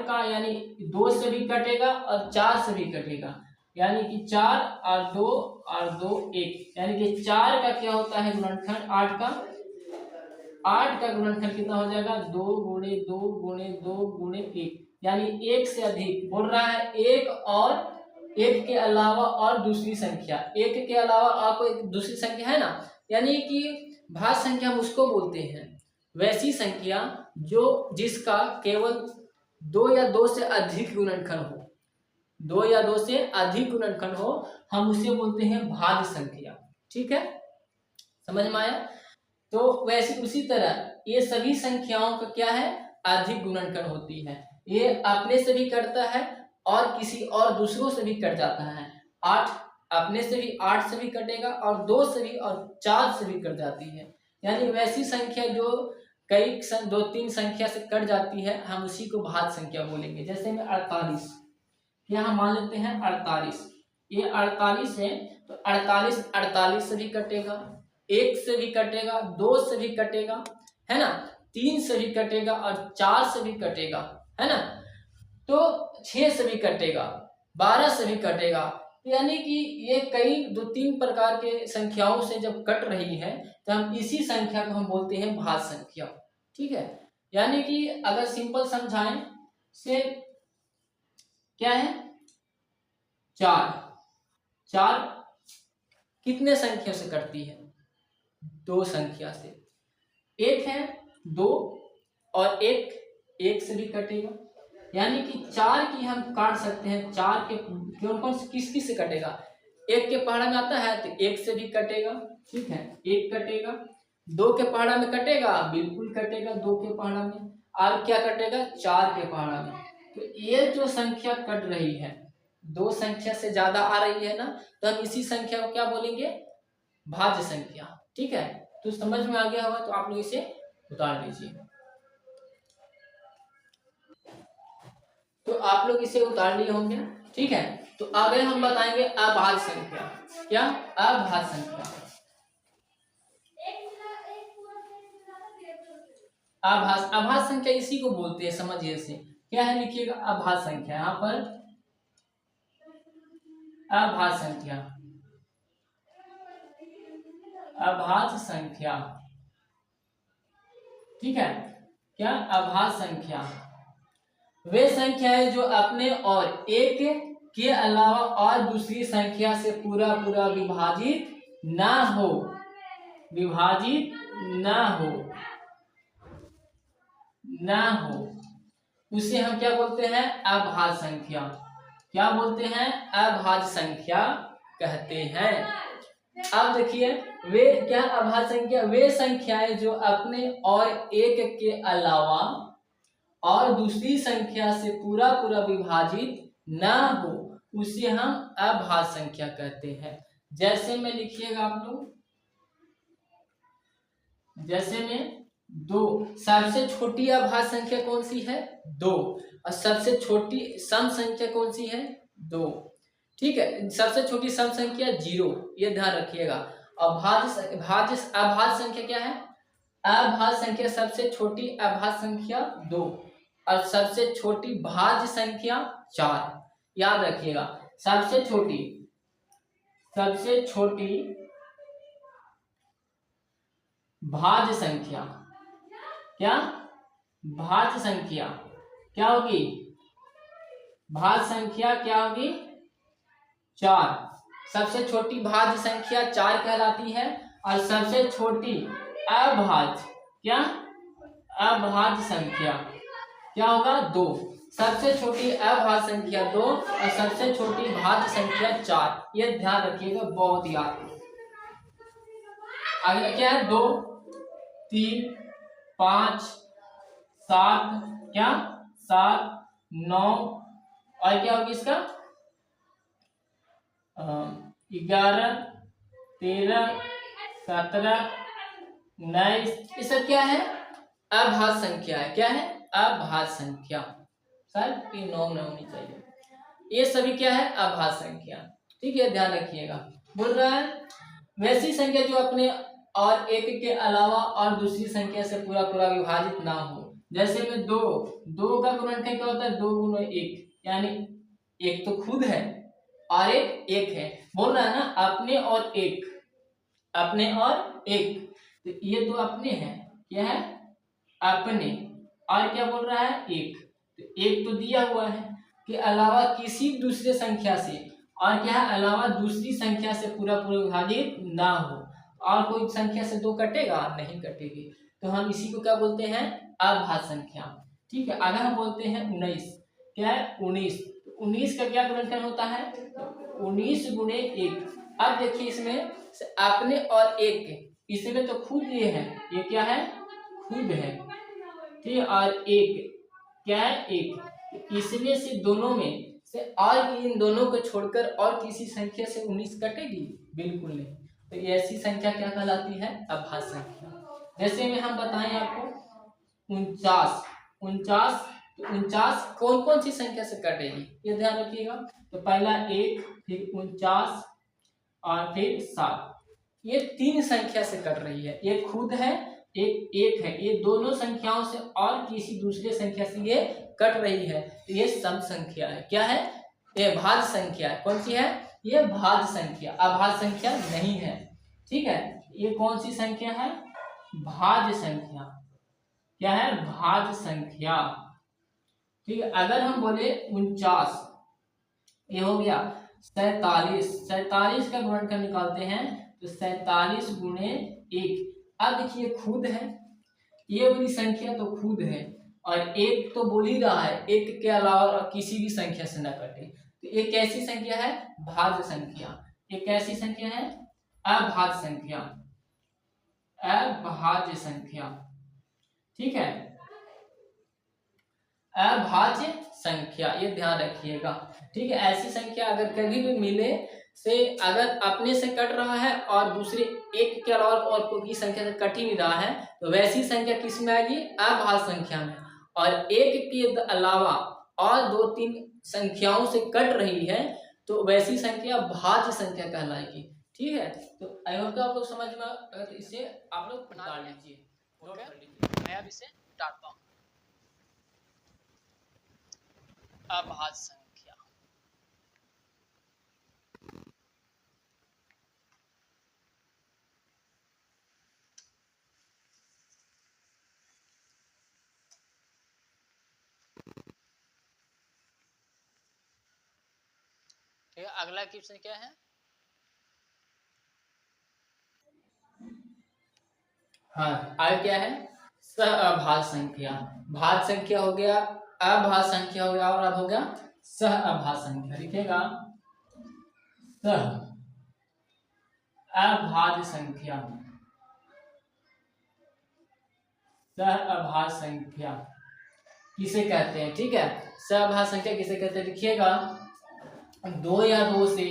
Speaker 1: का यानी 2 से भी कटेगा और 4 से भी कटेगा, यानी कि 4 और 2 1, यानी कि 4 का क्या होता है गुणनखंड, 8 का गुणनखंड कितना हो जाएगा, 2 गुणे 2 गुणे 2 गुणे 1, यानी एक से अधिक। बोल रहा है एक और एक के अलावा और दूसरी संख्या, एक के अलावा और कोई दूसरी संख्या है ना, यानी कि भाज्य संख्या हम उसको बोलते हैं वैसी संख्या जो जिसका केवल 2 या 2 से अधिक गुणनखंड हो, 2 या 2 से अधिक गुणनखंड हो, हम उसे बोलते हैं भाज्य संख्या। ठीक है, समझ में आया। तो वैसे उसी तरह ये सभी संख्याओं का क्या है, अधिक गुणनखंड होती है। ये अपने से भी कटता है और किसी और दूसरों से भी कट जाता है। 8 अपने से भी 8 से भी कटेगा और 2 से भी और 4 से भी कट जाती है। यानी वैसी संख्या जो कई 2-3 संख्या से कट जाती है हम उसी को भाज्य संख्या बोलेंगे। जैसे में 48, यहाँ मान लेते हैं 48, ये 48 है तो 48 से भी कटेगा, 1 से भी कटेगा, 2 से भी कटेगा, है ना, 3 से भी कटेगा और 4 से भी कटेगा, है ना, तो 6 से भी कटेगा, 12 से भी कटेगा। यानी कि ये कई 2-3 प्रकार के संख्याओं से जब कट रही है तो हम इसी संख्या को हम बोलते हैं भाज्य संख्या। ठीक है, यानी कि अगर सिंपल समझाएं से क्या है, 4 कितने संख्या से कटती है, 2 संख्या से। एक है 2 और एक से भी कटेगा, यानी कि 4 की हम काट सकते हैं। 4 के कौन से किस किस से कटेगा, 1 के पहाड़ा में आता है तो 1 से भी कटेगा। ठीक है, 1 कटेगा, 2 के पहाड़ा में कटेगा, बिल्कुल कटेगा 2 के पहाड़ा में, और क्या कटेगा 4 के पहाड़ा में। तो ये जो संख्या कट रही है 2 संख्या से ज्यादा आ रही है ना, तो हम इसी संख्या को क्या बोलेंगे, भाज्य संख्या। ठीक है, तो समझ में आ गया होगा, तो आप लोग इसे उतार लीजिए। तो आप लोग इसे उतार लिए होंगे। ठीक है, तो आगे हम बताएंगे अभाज्य संख्या। क्या, अभाज्य संख्या। अभाज्य संख्या इसी को बोलते हैं, समझिए से क्या है, लिखिएगा अभाज्य संख्या। यहाँ पर अभाज्य संख्या, अभाज्य संख्या। ठीक है, क्या, अभाज्य संख्या वे संख्याएं जो अपने और एक के अलावा और दूसरी संख्या से पूरा पूरा विभाजित ना हो, विभाजित ना हो, उसे हम क्या बोलते हैं, अभाज्य संख्या। क्या बोलते हैं, अभाज्य संख्या कहते हैं। अब देखिए वे क्या, अभाज्य संख्या वे संख्याएं जो अपने और एक के अलावा और दूसरी संख्या से पूरा पूरा विभाजित ना हो उसे हम अभाज्य संख्या कहते हैं। जैसे में लिखिएगा आप लोग, जैसे में 2, सबसे छोटी अभाज्य संख्या कौन सी है, 2, और सबसे छोटी सम संख्या कौन सी है, 2। ठीक है, सबसे छोटी सम संख्या 0, ये ध्यान रखिएगा। अभाज्य संख्या क्या है? अभाज्य संख्या सबसे छोटी अभाज्य संख्या 2 और सबसे छोटी भाज्य संख्या 4। याद रखिएगा, सबसे छोटी भाज्य संख्या क्या? भाज्य संख्या क्या होगी? भाज्य संख्या क्या होगी? 4। सबसे छोटी भाज्य संख्या 4 कहलाती है और सबसे छोटी अभाज्य क्या? अभाज्य संख्या क्या होगा? 2। सबसे छोटी अभाज्य संख्या 2 और सबसे छोटी भाज्य संख्या 4। ये ध्यान रखिएगा, बहुत याद। आगे क्या है? 2, 3, 5, 7 क्या? 7, 9 और क्या होगी इसका? 11, 13, 17, 19। ये सब क्या है? अभाज्य संख्या है। क्या है? अभाज्य संख्या। शायद ये 9 न होनी चाहिए। ये सभी क्या है? अभाज्य संख्या। ठीक है, ध्यान रखिएगा। बोल रहा है वैसी संख्या जो अपने और एक के अलावा और दूसरी संख्या से पूरा पूरा विभाजित ना हो। जैसे में 2 का गुणनखंड क्या होता है? 2 गुना 1, यानी एक तो खुद है और एक है। बोल रहा है ना अपने और एक, अपने और एक। तो ये तो अपने हैं, क्या है? अपने। और क्या बोल रहा है? एक। तो एक तो दिया हुआ है कि अलावा किसी दूसरे संख्या से, और क्या है? अलावा दूसरी संख्या से पूरा पूरा विभाजित ना हो। और कोई संख्या से 2 कटेगा? नहीं कटेगी। तो हम इसी को क्या बोलते हैं? अभाज्य संख्या। ठीक है, अगर हम बोलते हैं 19, क्या है? 19। 19 का क्या गुणनखंड होता है? 19 गुणे 1। अब देखिए इसमें अपने और एक, इसमें तो खुद ये है, ये क्या है? खुद है। ठीक है, और एक क्या है? एक। इसमें से दोनों में से और इन दोनों को छोड़कर और किसी संख्या से 19 कटेगी? बिल्कुल नहीं। तो ऐसी संख्या क्या कहलाती है? अभाज्य संख्या। जैसे में हम बताएं आपको 49, 49 कौन कौन सी संख्या से कटेगी ये ध्यान रखिएगा। तो पहला 1, फिर 49 और फिर 7। ये 3 संख्या से कट रही है। ये खुद है, एक है। ये दोनों संख्याओं से और किसी दूसरे संख्या से ये कट रही है। तो ये सम संख्या है। क्या है? ये भाज्य संख्या है। कौन सी है? ये भाज्य संख्या, अभाज्य संख्या नहीं है। ठीक है, ये कौन सी संख्या है? भाज्य संख्या। क्या है? भाज्य संख्या। ठीक है, अगर हम बोले 49, ये हो गया 47। 47 का गुणनखंड निकालते हैं तो 47 गुणे 1। अब देखिए खुद है, ये वाली संख्या तो खुद है और एक तो बोल ही रहा है एक के अलावा किसी भी संख्या से न कटे। तो ये कैसी संख्या है? भाज्य संख्या। ये कैसी संख्या है? अभाज्य संख्या, अभाज्य संख्या। ठीक है, अभाज्य संख्या, ये ध्यान रखिएगा। ठीक है, ऐसी संख्या अगर कभी भी मिले से अगर अपने से कट रहा है और दूसरे एक के अलावा और कोई संख्या से कट ही नहीं रहा है तो वैसी संख्या किस में आएगी? अभाज्य संख्या में। और एक के अलावा और 2-3 संख्याओं से कट रही है तो वैसी संख्या भाज्य संख्या कहलाएगी। ठीक है, तो आई होप आप लोग समझ में, अगर इसे आप लोग बना लीजिए, नोट कर लीजिए। मैं अब इसे डालता हूँ। अभाज्य संख्या, ठीक है। अगला क्वेश्चन क्या है? हाँ, आगे क्या है? सहअभाज्य संख्या। भाज्य संख्या हो गया, अभाज्य संख्या हो गया और अब हो गया सहअभाज्य संख्या। लिखेगा सह अभाज्य संख्या, सहअभाज्य संख्या किसे कहते हैं? ठीक है, सहअभाज्य संख्या किसे कहते हैं? लिखिएगा 2 या 2 से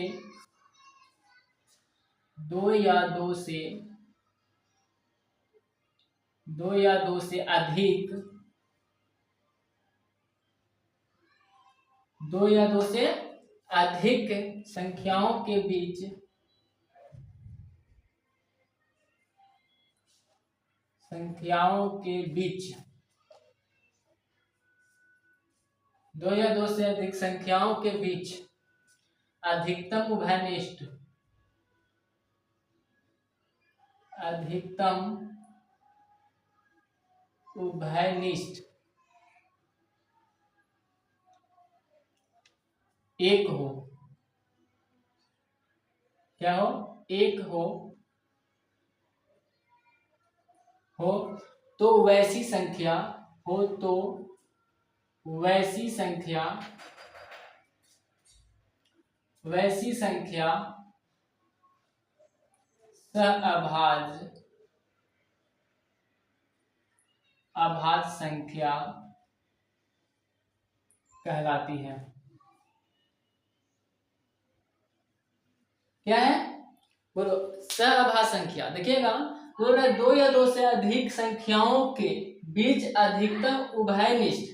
Speaker 1: 2 या 2 से 2 या 2 से अधिक 2 या 2 से अधिक संख्याओं के बीच संख्याओं के बीच, दो या दो से अधिक संख्याओं के बीच अधिकतम उभयनिष्ठ, अधिकतम उभयनिष्ठ एक हो, क्या हो, एक हो तो वैसी संख्या हो, तो वैसी संख्या सहअभाज्य अभाज्य संख्या कहलाती है। क्या है, बोलो, सहअभाज्य संख्या। देखिएगा, बोल रहा है दो या दो से अधिक संख्याओं के बीच अधिकतम उभयनिष्ठ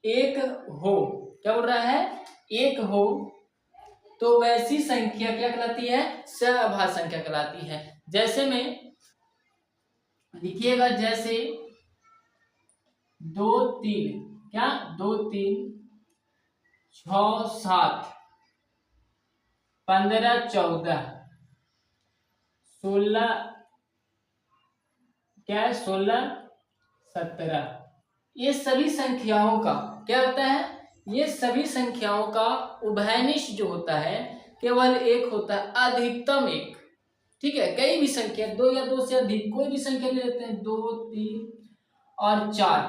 Speaker 1: एक हो, क्या बोल रहा है, एक हो तो वैसी संख्या क्या कहलाती है, सहअभाज्य संख्या कहलाती है। जैसे में लिखिएगा, जैसे 2 3, क्या 2 3 6 7 15 14 16, क्या है 16 17, ये सभी संख्याओं का क्या होता है, ये सभी संख्याओं का उभयनिष्ठ जो होता है केवल एक होता है, अधिकतम एक। ठीक है, कई भी संख्या, दो या दो से अधिक कोई भी संख्या ले लेते हैं, 2 3 और 4,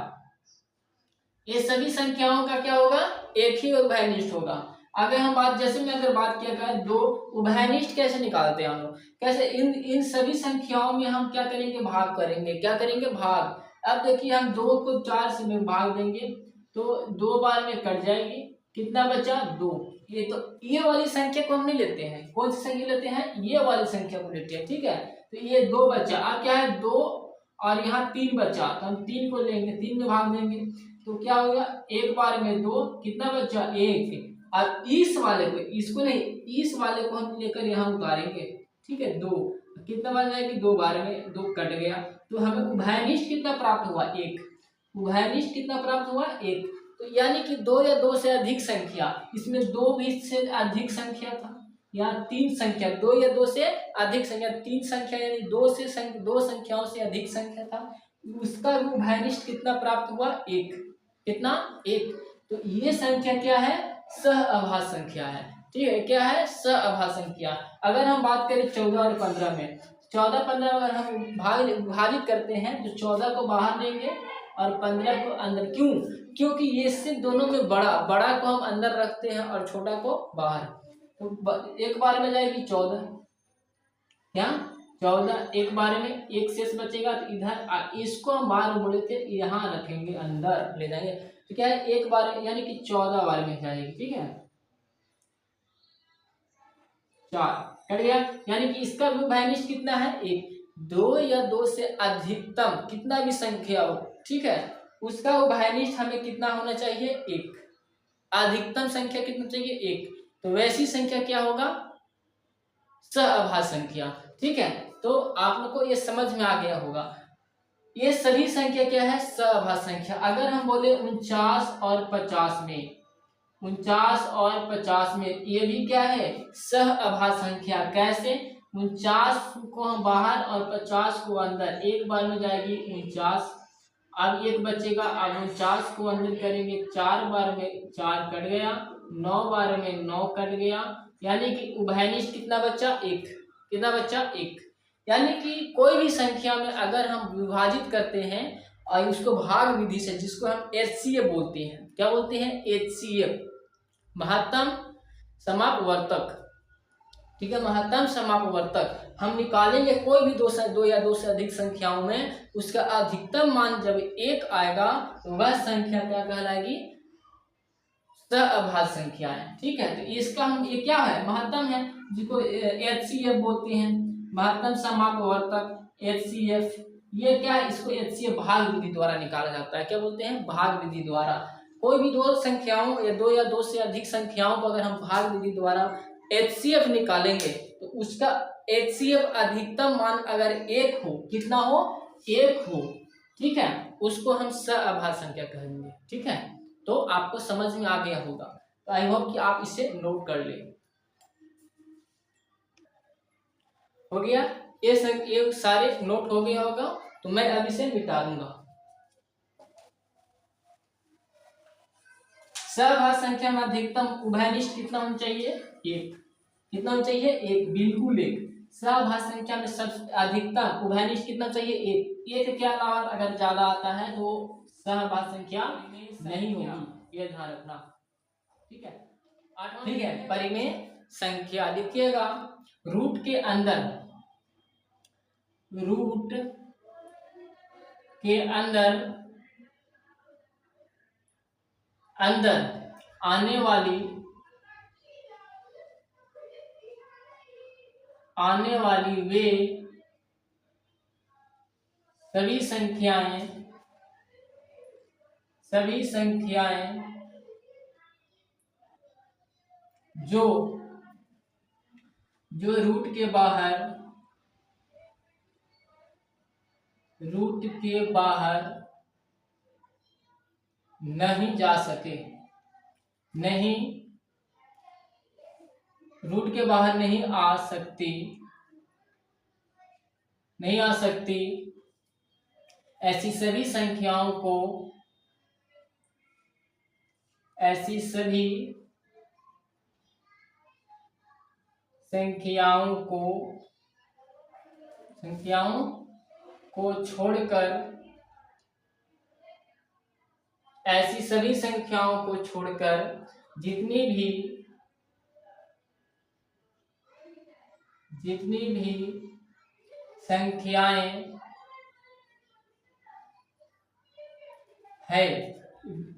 Speaker 1: ये सभी संख्याओं का क्या होगा, एक ही उभयनिष्ठ होगा। अगर हम बात, जैसे मैं अगर बात किया जाए दो, उभयनिष्ठ कैसे निकालते हैं हम लोग, कैसे, इन सभी संख्याओं में हम क्या करेंगे, भाग करेंगे, क्या करेंगे, भाग। अब देखिए, हम 2 को 4 से में भाग देंगे तो 2 बार में कट जाएगी, कितना बचा, 2। ये तो ये वाली संख्या को हम नहीं लेते हैं, कौन सी संख्या लेते हैं, ये वाली संख्या को लेते हैं। ठीक है, तो ये 2 बचा, अब क्या है 2 और यहाँ 3 बचा, तो हम 3 को लेंगे, 3 में भाग देंगे तो क्या होगा, एक बार में 2, कितना बचा, 1। और इस वाले को, इसको नहीं, इस वाले को हम लेकर यहाँ उतारेंगे। ठीक है, 2, कितना बन जाएगी, 2 बार में 2 कट गया, तो हमें उभयनिष्ठ कितना प्राप्त हुआ, 1। उभयनिष्ठ कितना प्राप्त हुआ, 1। तो यानी कि 2 या 2 से अधिक संख्या, इसमें 2 भी से अधिक संख्या था, यहाँ 3 संख्या, 2 या 2 से अधिक संख्या, 3 संख्या यानी 2 संख्याओं से अधिक संख्या था, उसका उभयनिष्ठ कितना प्राप्त हुआ, 1। कितना, 1। तो ये संख्या क्या है, सहअभाज्य संख्या है। ठीक है, क्या है, सहअभाज्य संख्या। अगर हम बात करें 14 और 15 में, 14 15 अगर हम विभाजित करते हैं तो 14 को बाहर लेंगे और 15 को अंदर, क्यों, क्योंकि ये से दोनों में बड़ा को हम अंदर रखते हैं और छोटा को बाहर, तो एक बार में जाएगी 14, क्या 14, एक बार में एक शेष बचेगा, तो इधर इसको हम बाहर बोले थे, यहाँ रखेंगे, अंदर ले जाएंगे, तो क्या है, एक बार यानी कि 14 बार में जाएगी। ठीक है, 4 कट गया, यानी कि इसका उभयनिष्ठ कितना है, 1। 2 या 2 से अधिकतम कितना भी संख्या हो, ठीक है, उसका उभयनिष्ठ हमें कितना होना चाहिए, 1। अधिकतम संख्या कितना चाहिए, 1। तो वैसी संख्या क्या होगा, सहअभाज्य संख्या। ठीक है, तो आप लोग को ये समझ में आ गया होगा, ये सभी संख्या क्या है, सहअभाज्य संख्या। अगर हम बोले 49 और 50 में, 49 और 50 में ये भी क्या है, सहअभाज्य संख्या। कैसे, 49 को हम बाहर और 50 को अंदर, एक बार में जाएगी 49, अब एक बचेगा, अब 49 को अंदर करेंगे, 4 बार में 4 कट गया, 9 बार में 9 कट गया, यानी कि उभयनिष्ठ कितना बचा, 1। कितना बचा, 1। यानी कि कोई भी संख्या में अगर हम विभाजित करते हैं और उसको भाग विधि से, जिसको हम HCF बोलते हैं, क्या बोलते हैं, HCF, महत्तम समापवर्तक। ठीक है, महत्तम समापवर्तक हम निकालेंगे कोई भी दो या दो से अधिक संख्याओं में, उसका अधिकतम मान जब 1 आएगा तो वह संख्या क्या कहलाएगी, सहअभाज्य संख्या है। ठीक है, तो इसका हम, ये क्या है, महत्तम है, जिसको HCF बोलते हैं, महत्तम समापवर्तक, HCF। ये क्या है, इसको HCF भाग विधि द्वारा निकाला जाता है, क्या बोलते हैं, भाग विधि द्वारा। कोई भी दो संख्याओं या दो से अधिक संख्याओं को अगर हम भाग विधि द्वारा HCF निकालेंगे तो उसका HCF अधिकतम मान अगर 1 हो, कितना हो, एक हो, ठीक है, उसको हम सअभाज्य संख्या कहेंगे। ठीक है, तो आपको समझ में आ गया होगा, तो आई होप कि आप इसे नोट कर ले। हो गया, ये सारे नोट हो गया होगा, तो मैं अब इसे मिटा दूंगा। सअभाज्य संख्या में अधिकतम उभयनिष्ठ कितना होना चाहिए? एक। कितना होना चाहिए? एक, बिल्कुल एक। सअभाज्य संख्या में सबसे अधिकतम उभयनिष्ठ कितना चाहिए? एक। एक के अलावा अगर ज्यादा आता है तो सहभाज्य संख्या नहीं होगी, ये ध्यान रखना। ठीक है, ठीक है। परिमेय संख्या लिखिएगा, रूट के अंदर अंदर आने वाली वे सभी संख्याएं जो रूट के बाहर नहीं जा सके, रूट के बाहर नहीं आ सकती, ऐसी सभी संख्याओं को छोड़कर जितनी भी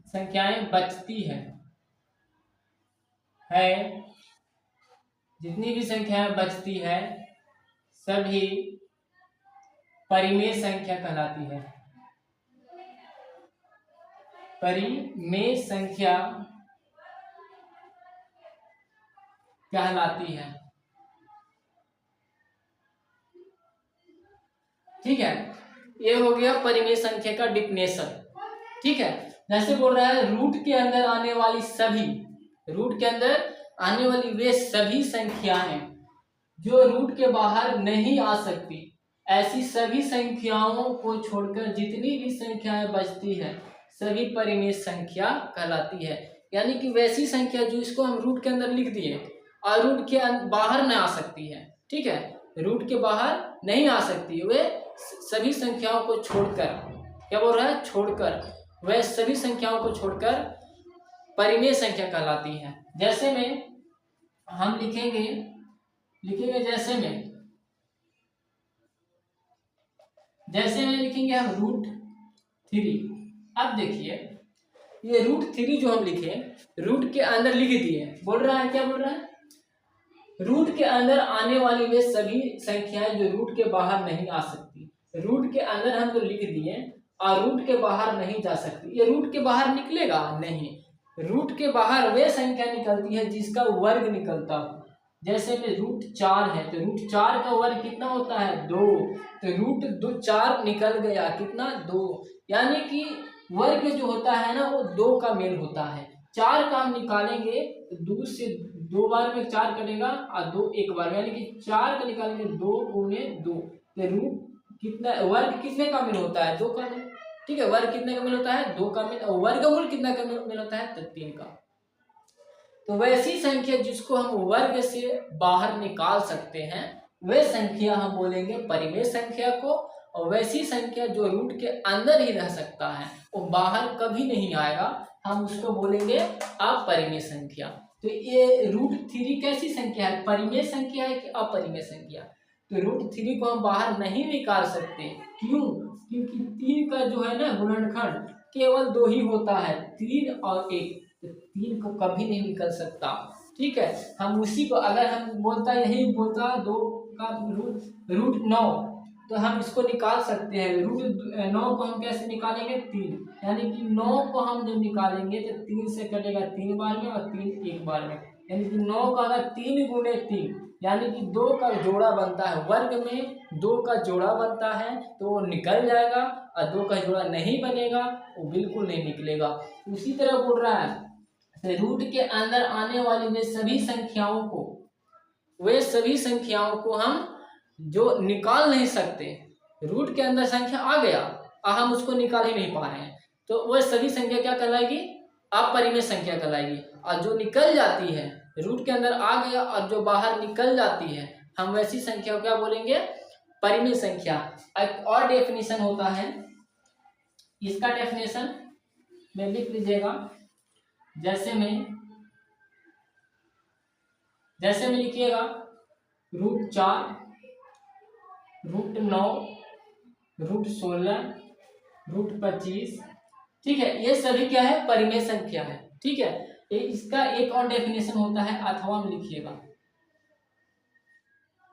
Speaker 1: संख्याएं बचती है, जितनी भी संख्याएं बचती है सभी परिमेय संख्या कहलाती है। परिमेय संख्या कहलाती है। ठीक है, ये हो गया परिमेय संख्या का डिफिनेशन। ठीक है, जैसे बोल रहा है रूट के अंदर आने वाली वे सभी संख्याएं जो रूट के बाहर नहीं आ सकती, ऐसी सभी संख्याओं को छोड़कर जितनी भी संख्याएं बचती है सभी परिमेय संख्या कहलाती है। यानी कि वैसी संख्या जो इसको हम रूट के अंदर लिख दिए और रूट के बाहर न आ सकती है। ठीक है, रूट के बाहर नहीं आ सकती, वे सभी संख्याओं को छोड़कर, क्या बोल रहा है? छोड़कर, वह सभी संख्याओं को छोड़कर परिमेय संख्या कहलाती है। जैसे में हम लिखेंगे जैसे में लिखेंगे हम √3। अब देखिए ये √3 जो हम लिखे, रूट के अंदर लिख दिए, बोल रहा है क्या बोल रहा है? रूट के अंदर आने वाली वे सभी संख्याएं जो रूट के बाहर नहीं आ सकती, रूट के अंदर हम तो लिख दिए और रूट के बाहर नहीं जा सकती। ये रूट के बाहर निकलेगा नहीं, रूट के बाहर वे संख्या निकलती है जिसका वर्ग निकलता हो। जैसे में √4 है तो √4 का वर्ग कितना होता है? 2। तो √4 निकल गया, कितना? 2। यानी कि वर्ग जो होता है ना वो 2 का मेल होता है। 4 का हम निकालेंगे तो 2 से 2 बार में 4 कटेगा और 2 एक बार, यानी कि 4 का निकालेंगे 2 × 2, तो रूट कितना, वर्ग कितने का मेल होता है? 2 का मेल। ठीक है, वर्ग कितने का मेल होता है? 2 का मेल। और वर्गमूल कितना का मेल होता है? तो 3 का। तो वैसी संख्या जिसको हम वर्ग से बाहर निकाल सकते हैं वे संख्या हम बोलेंगे परिमेय संख्या को, और वैसी संख्या जो रूट के अंदर ही रह सकता है वो बाहर कभी नहीं आएगा, हम उसको बोलेंगे अपरिमेय संख्या। तो ये √3 कैसी संख्या है? परिमेय संख्या है कि अपरिमेय संख्या? तो √3 को हम बाहर नहीं निकाल सकते। क्यों? क्योंकि 3 का जो है ना गुणनखंड केवल 2 ही होता है, 3 और 1, तो 3 को कभी नहीं निकल सकता। ठीक है, हम उसी को अगर हम यही बोलता 2 का √9, तो हम इसको निकाल सकते हैं। √9 को हम कैसे निकालेंगे? 3, यानी कि 9 को हम जब निकालेंगे तो 3 से कटेगा 3 बार में और 3 एक बार में, यानी कि 9 का अगर 3 × 3 यानी कि 2 का जोड़ा बनता है, वर्ग में 2 का जोड़ा बनता है तो वो निकल जाएगा, और 2 का जोड़ा नहीं बनेगा वो बिल्कुल नहीं निकलेगा। उसी तरह बोल रहा है रूट के अंदर आने वाली वे सभी संख्याओं को हम जो निकाल नहीं सकते, रूट के अंदर संख्या आ गया और हम उसको निकाल ही नहीं पा रहे हैं, तो वह सभी संख्या क्या कहलाएगी? अपरिमेय संख्या कहलाएगी। और जो निकल जाती है, रूट के अंदर आ गया और जो बाहर निकल जाती है, हम वैसी संख्या को क्या बोलेंगे? परिमेय संख्या। एक और डेफिनेशन होता है, इसका डेफिनेशन में लिख लीजिएगा। जैसे में लिखिएगा √4, √9, √16, √25, ठीक है, ये सभी क्या है? परिमेय संख्या है, ठीक है। इसका एक और डेफिनेशन होता है, अथवा में लिखिएगा,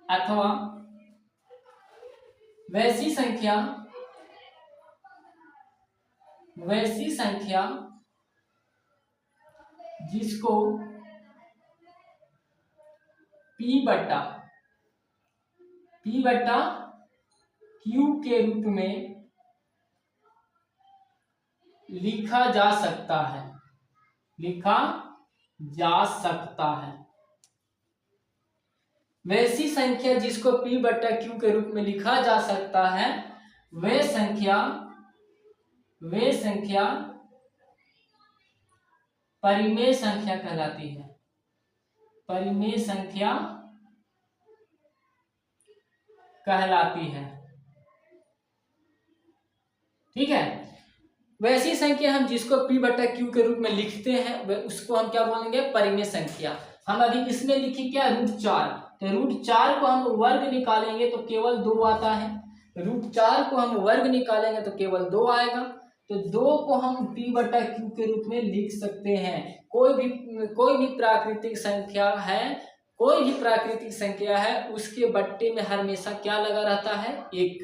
Speaker 1: अथवा वैसी संख्या जिसको P बट्टा Q के रूप में लिखा जा सकता है। वैसी संख्या जिसको P बट्टा Q के रूप में लिखा जा सकता है, वे संख्या परिमेय संख्या कहलाती है। परिमेय संख्या कहलाती है, ठीक है। वैसी संख्या हम जिसको P बट्टा Q के रूप में लिखते हैं उसको हम क्या बोलेंगे? परिमेय संख्या। हम अभी इसमें लिखे क्या? √4, तो √4 को हम वर्ग निकालेंगे तो केवल 2 आता है। √4 को हम वर्ग निकालेंगे तो केवल 2 आएगा, तो 2 को हम P बट्टा Q के रूप में लिख सकते हैं। कोई भी प्राकृतिक संख्या है, उसके बट्टे में हमेशा क्या लगा रहता है? 1।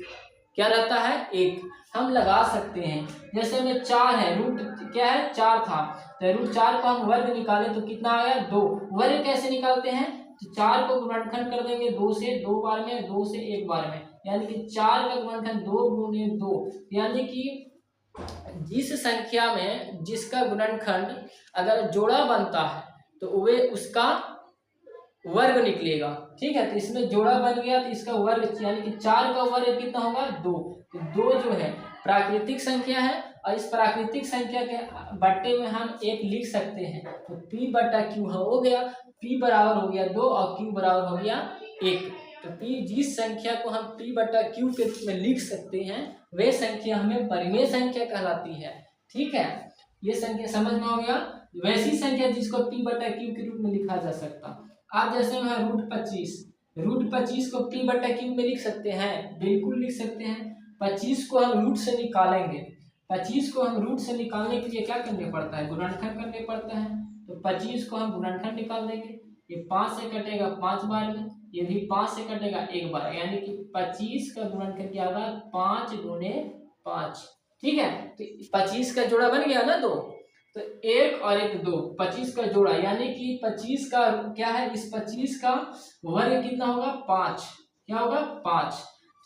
Speaker 1: क्या रहता है? 1 हम लगा सकते हैं। जैसे में 4 है, रूट क्या है? 4 था, तो √4 को हम वर्ग निकाले तो कितना आया? 2। वर्ग कैसे निकालते हैं? तो 4 को गुणनखंड कर देंगे 2 से 2 बार में, 2 से 1 बार में, यानी कि 4 का गुणनखंड 2 गुणे 2, यानी कि जिस संख्या में जिसका गुणनखंड अगर जोड़ा बनता है तो वे उसका वर्ग निकलेगा, ठीक है। तो इसमें जोड़ा बन गया तो इसका वर्ग, यानी कि 4 का वर्ग कितना होगा? 2। तो 2 जो है प्राकृतिक संख्या है, और इस प्राकृतिक संख्या के बट्टे में हम 1 लिख सकते हैं, तो P बट्टा Q हो गया, P बराबर हो गया 2 और Q बराबर हो गया 1। तो P जिस संख्या को हम P बट्टा Q के रूप में लिख सकते हैं, वे संख्या हमें परिमेय संख्या कहलाती है, ठीक है। ये संख्या समझ में हो गया। वैसी संख्या जिसको P बट्टा Q के रूप में लिखा जा सकता। आप जैसे में √25 को P बट्टा Q में लिख सकते हैं, बिल्कुल लिख सकते हैं। 25 को हम रूट से निकालेंगे, 25 को हम रूट से निकालने के लिए क्या करने पड़ता है? गुणनखंड करने पड़ता है। तो 25 को हम गुणनखंड निकाल देंगे, ये 5 से कटेगा 5 बार में, ये भी 5 से कटेगा 1 बार, यानी कि 25 का गुणनखंड क्या होगा? 5 गुणे 5, ठीक है। तो 25 का जोड़ा बन गया ना 2, तो 1 और 1 2, 25 का जोड़ा, यानी कि 25 का क्या है? इस 25 का वर्ग कितना होगा? 5। क्या होगा? 5,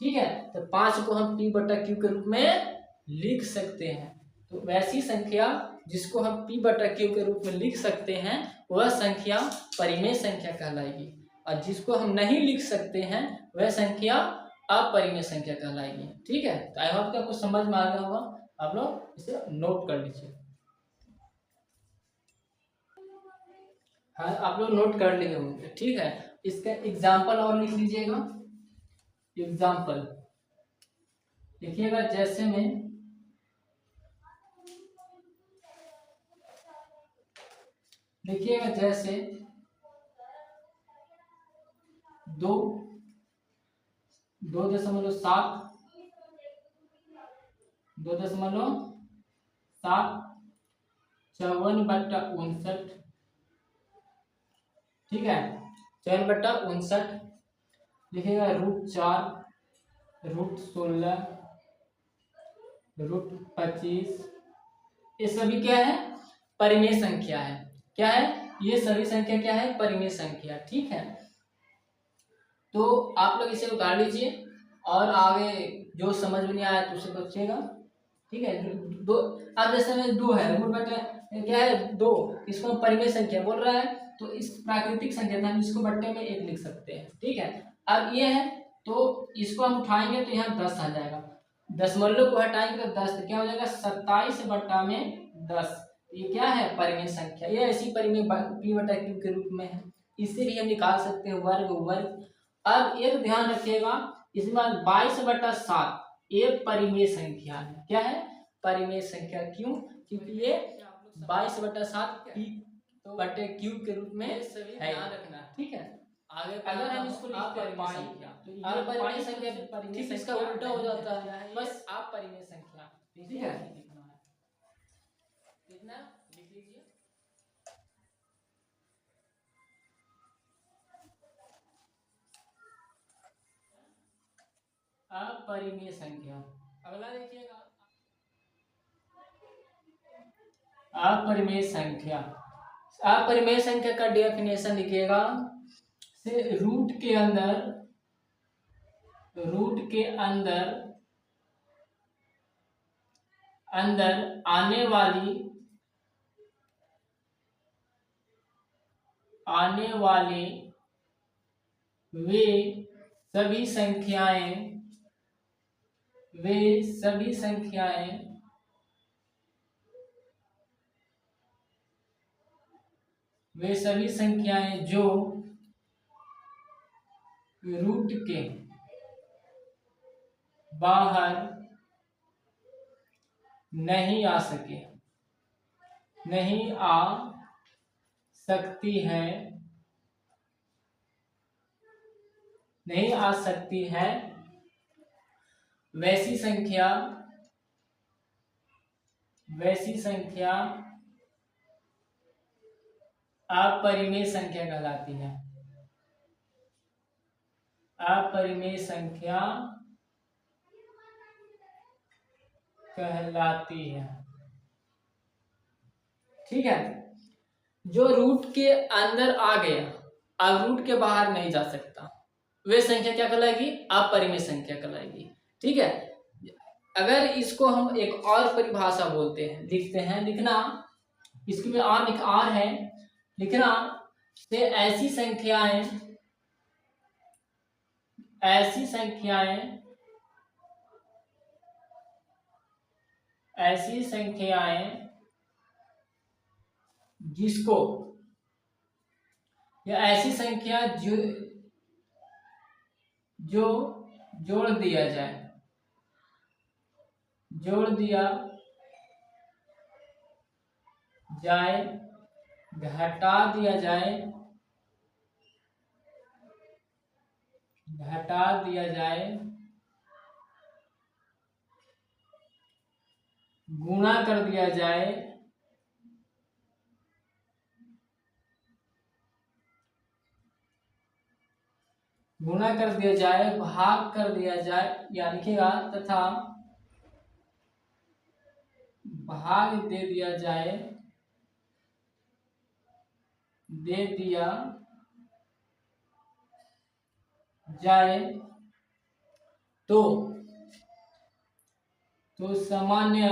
Speaker 1: ठीक है। तो 5 को हम P बट्टा Q के रूप में लिख सकते हैं। तो वैसी संख्या जिसको हम P बट्टा Q के रूप में लिख सकते हैं, वह संख्या परिमेय संख्या कहलाएगी, और जिसको हम नहीं लिख सकते हैं वह संख्या अपरिमेय संख्या कहलाएगी, ठीक है। तो आई होप कि आपको समझ में आ गया होगा, आप लोग इसे नोट कर लीजिए। हाँ, आप लोग नोट कर लिए होंगे, ठीक है। इसका एग्जाम्पल और लिख लीजिएगा। एग्जाम्पल लिखिएगा, जैसे में लिखिएगा, जैसे 2.7 54/59, ठीक है, 54/59 लिखेगा, √4, √16, √25, ये सभी क्या है? परिमेय संख्या है। क्या है? ये सभी संख्या क्या है? परिमेय संख्या, ठीक है। तो आप लोग इसे उतार लीजिए और आगे जो समझ में नहीं आया तो उसे बचिएगा, ठीक है। दो अब जैसे में 2 है, रूट बटे क्या है 2, इसको हम परिमेय संख्या बोल रहा है, तो इस प्राकृतिक संख्या था, हम इसको बट्टे में 1 लिख सकते हैं, ठीक है। अब ये है तो इसको हम उठाएंगे तो यहाँ 10 आ जाएगा, दशमलव को हटाएंगे तो 10, तो क्या हो जाएगा 27 बट्टा में 10। ये क्या है परिमेय संख्या, ये ऐसी परिमेय p बटा q के रूप में है, इससे भी हम निकाल सकते हैं वर्ग वर्ग। अब एक ध्यान रखिएगा, इसमें 22/7 ये परिमेय संख्या है, क्या है परिमेय संख्या, क्यों, क्योंकि ये 22/7 p बटे q के रूप में है, ध्यान रखना, ठीक है। आगे अगर हम इसको लिखते हैं पाई तो ये परिमेय संख्या, ठीक इसका उल्टा हो जाता है, बस आप परिमेय संख्या, ठीक है लिखना, लिख लीजिए। अपरिमेय संख्या, अगला देखिएगा अपरिमेय संख्या। अपरिमेय संख्या का डेफिनेशन लिखिएगा, से रूट के अंदर आने वाले वे सभी संख्याएं जो रूट के बाहर नहीं आ सकती है वैसी संख्या अपरिमेय संख्या कहलाती है। अपरिमेय संख्या कहलाती है, ठीक है। जो रूट के अंदर आ गया, अब रूट के बाहर नहीं जा सकता, वे संख्या क्या कहलाएगी, अपरिमेय संख्या कहलाएगी, ठीक है। अगर इसको हम एक और परिभाषा बोलते हैं, लिखते हैं, लिखना इसके में आर है, लिखना से ऐसी संख्याएं जिसको, या ऐसी संख्या जो जोड़ दिया जाए, घटा दिया जाए, गुणा कर दिया जाए, भाग कर दिया जाए, या लिखेगा तथा भाग दे दिया जाए तो सामान्य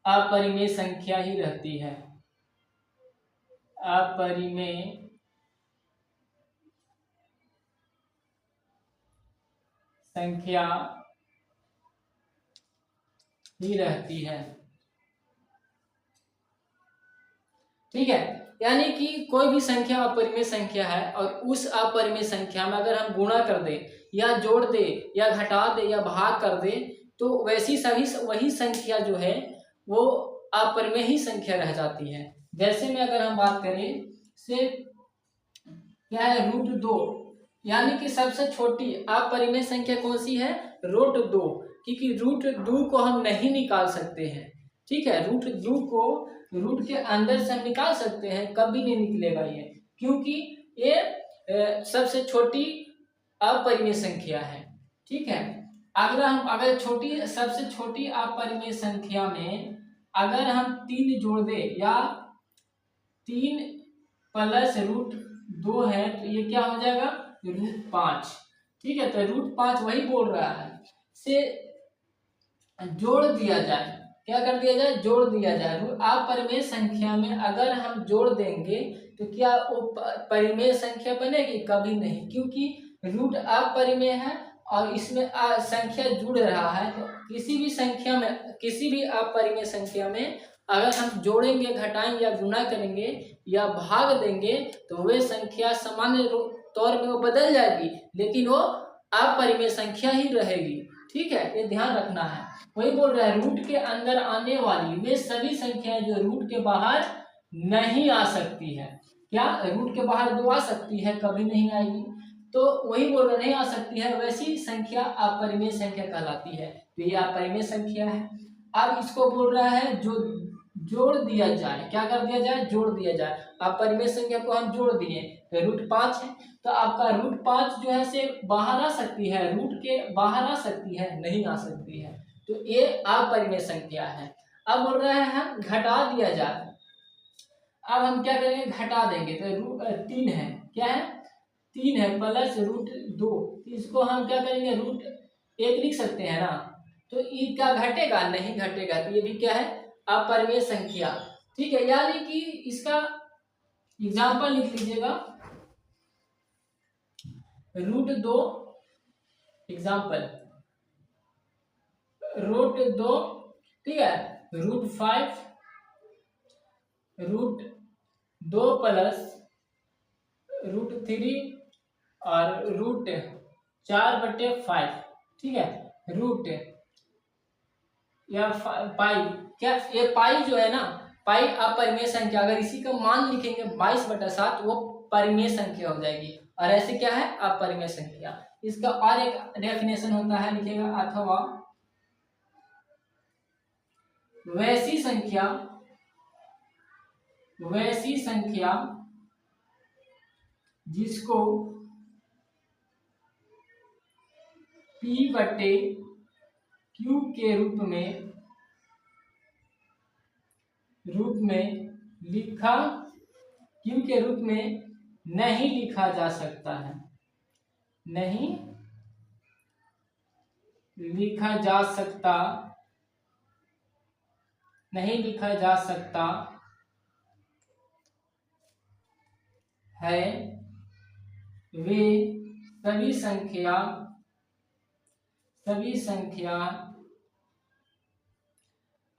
Speaker 1: अपरिमेय संख्या ही रहती है। अपरिमेय संख्या ही रहती है, ठीक है। यानी कि कोई भी संख्या अपरिमेय संख्या है, और उस अपरिमेय संख्या में अगर हम गुणा कर दे या जोड़ दे या घटा दे या भाग कर दे, तो वैसी वही संख्या जो है वो अपरिमेय ही संख्या रह जाती है। जैसे में अगर हम बात करें से क्या है √2, यानी कि सबसे छोटी अपरिमेय संख्या कौन सी है, √2, क्योंकि √2 को हम नहीं निकाल सकते हैं, ठीक है। √2 को रूट के अंदर से हम निकाल सकते हैं, कभी नहीं निकलेगा ये, क्योंकि ये सबसे छोटी अपरिमेय संख्या है, ठीक है। अगर सबसे छोटी अपरिमेय संख्या में अगर हम 3 जोड़ दे या 3 प्लस √2 है, तो ये क्या हो जाएगा √5। ठीक है, तो √5 वही बोल रहा है से जोड़ दिया जाए। क्या कर दिया जाए, जोड़ दिया जाए। अपरिमेय संख्या में अगर हम जोड़ देंगे तो क्या वो परिमेय संख्या बनेगी, कभी नहीं, क्योंकि रूट अपरिमेय है और इसमें संख्या जुड़ रहा है। तो किसी भी संख्या में, किसी भी अपरिमेय संख्या में अगर हम जोड़ेंगे, घटाएंगे या गुना करेंगे या भाग देंगे तो वे संख्या सामान्य तौर में वो बदल जाएगी, लेकिन वो अपरिमेय संख्या ही रहेगी। ठीक है, ये ध्यान रखना है। वही बोल रहा है रूट के अंदर आने वाली वे सभी संख्याएं जो रूट के बाहर नहीं आ सकती है। क्या रूट के बाहर 2 आ सकती है, कभी नहीं आएगी। तो वही बोल रहा नहीं आ सकती है, वैसी संख्या अपरिमेय संख्या कहलाती है। तो ये अपरिमेय संख्या है। अब इसको बोल रहा है जो जोड़ दिया जाए। क्या कर दिया जाए, जोड़ दिया जाए। अपरिमेय संख्या को हम जोड़ दिए तो √5 है, तो आपका √5 जो है से बाहर आ सकती है, रूट के बाहर आ सकती है, नहीं आ सकती है। तो ये अपरिमेय संख्या है। अब बोल रहे हैं हम घटा दिया जाए। अब हम क्या करेंगे, घटा देंगे। तो 3 है, क्या है 3 है प्लस √2, इसको हम क्या करेंगे √1 लिख सकते हैं ना। तो ये क्या घटेगा, नहीं घटेगा। तो ये भी क्या है, अपरिमेय संख्या। ठीक है, यानी कि इसका एग्जाम्पल लिख लीजिएगा √2, एग्जाम्पल √2, ठीक है, √5, √2 प्लस √3 और √4/5। ठीक है, रूट या पाई, क्या ये पाई जो है ना, पाई अपरिमेय संख्या, अगर इसी का मान लिखेंगे 22/7 वो परिमेय संख्या हो जाएगी। और ऐसे क्या है, अपरिमेय संख्या। इसका और एक डेफिनेशन होता है, लिखेगा अथवा वैसी संख्या जिसको P/Q के रूप में लिखा, Q के रूप में नहीं लिखा जा सकता है, नहीं लिखा जा सकता, नहीं लिखा जा सकता है, वे सभी संख्या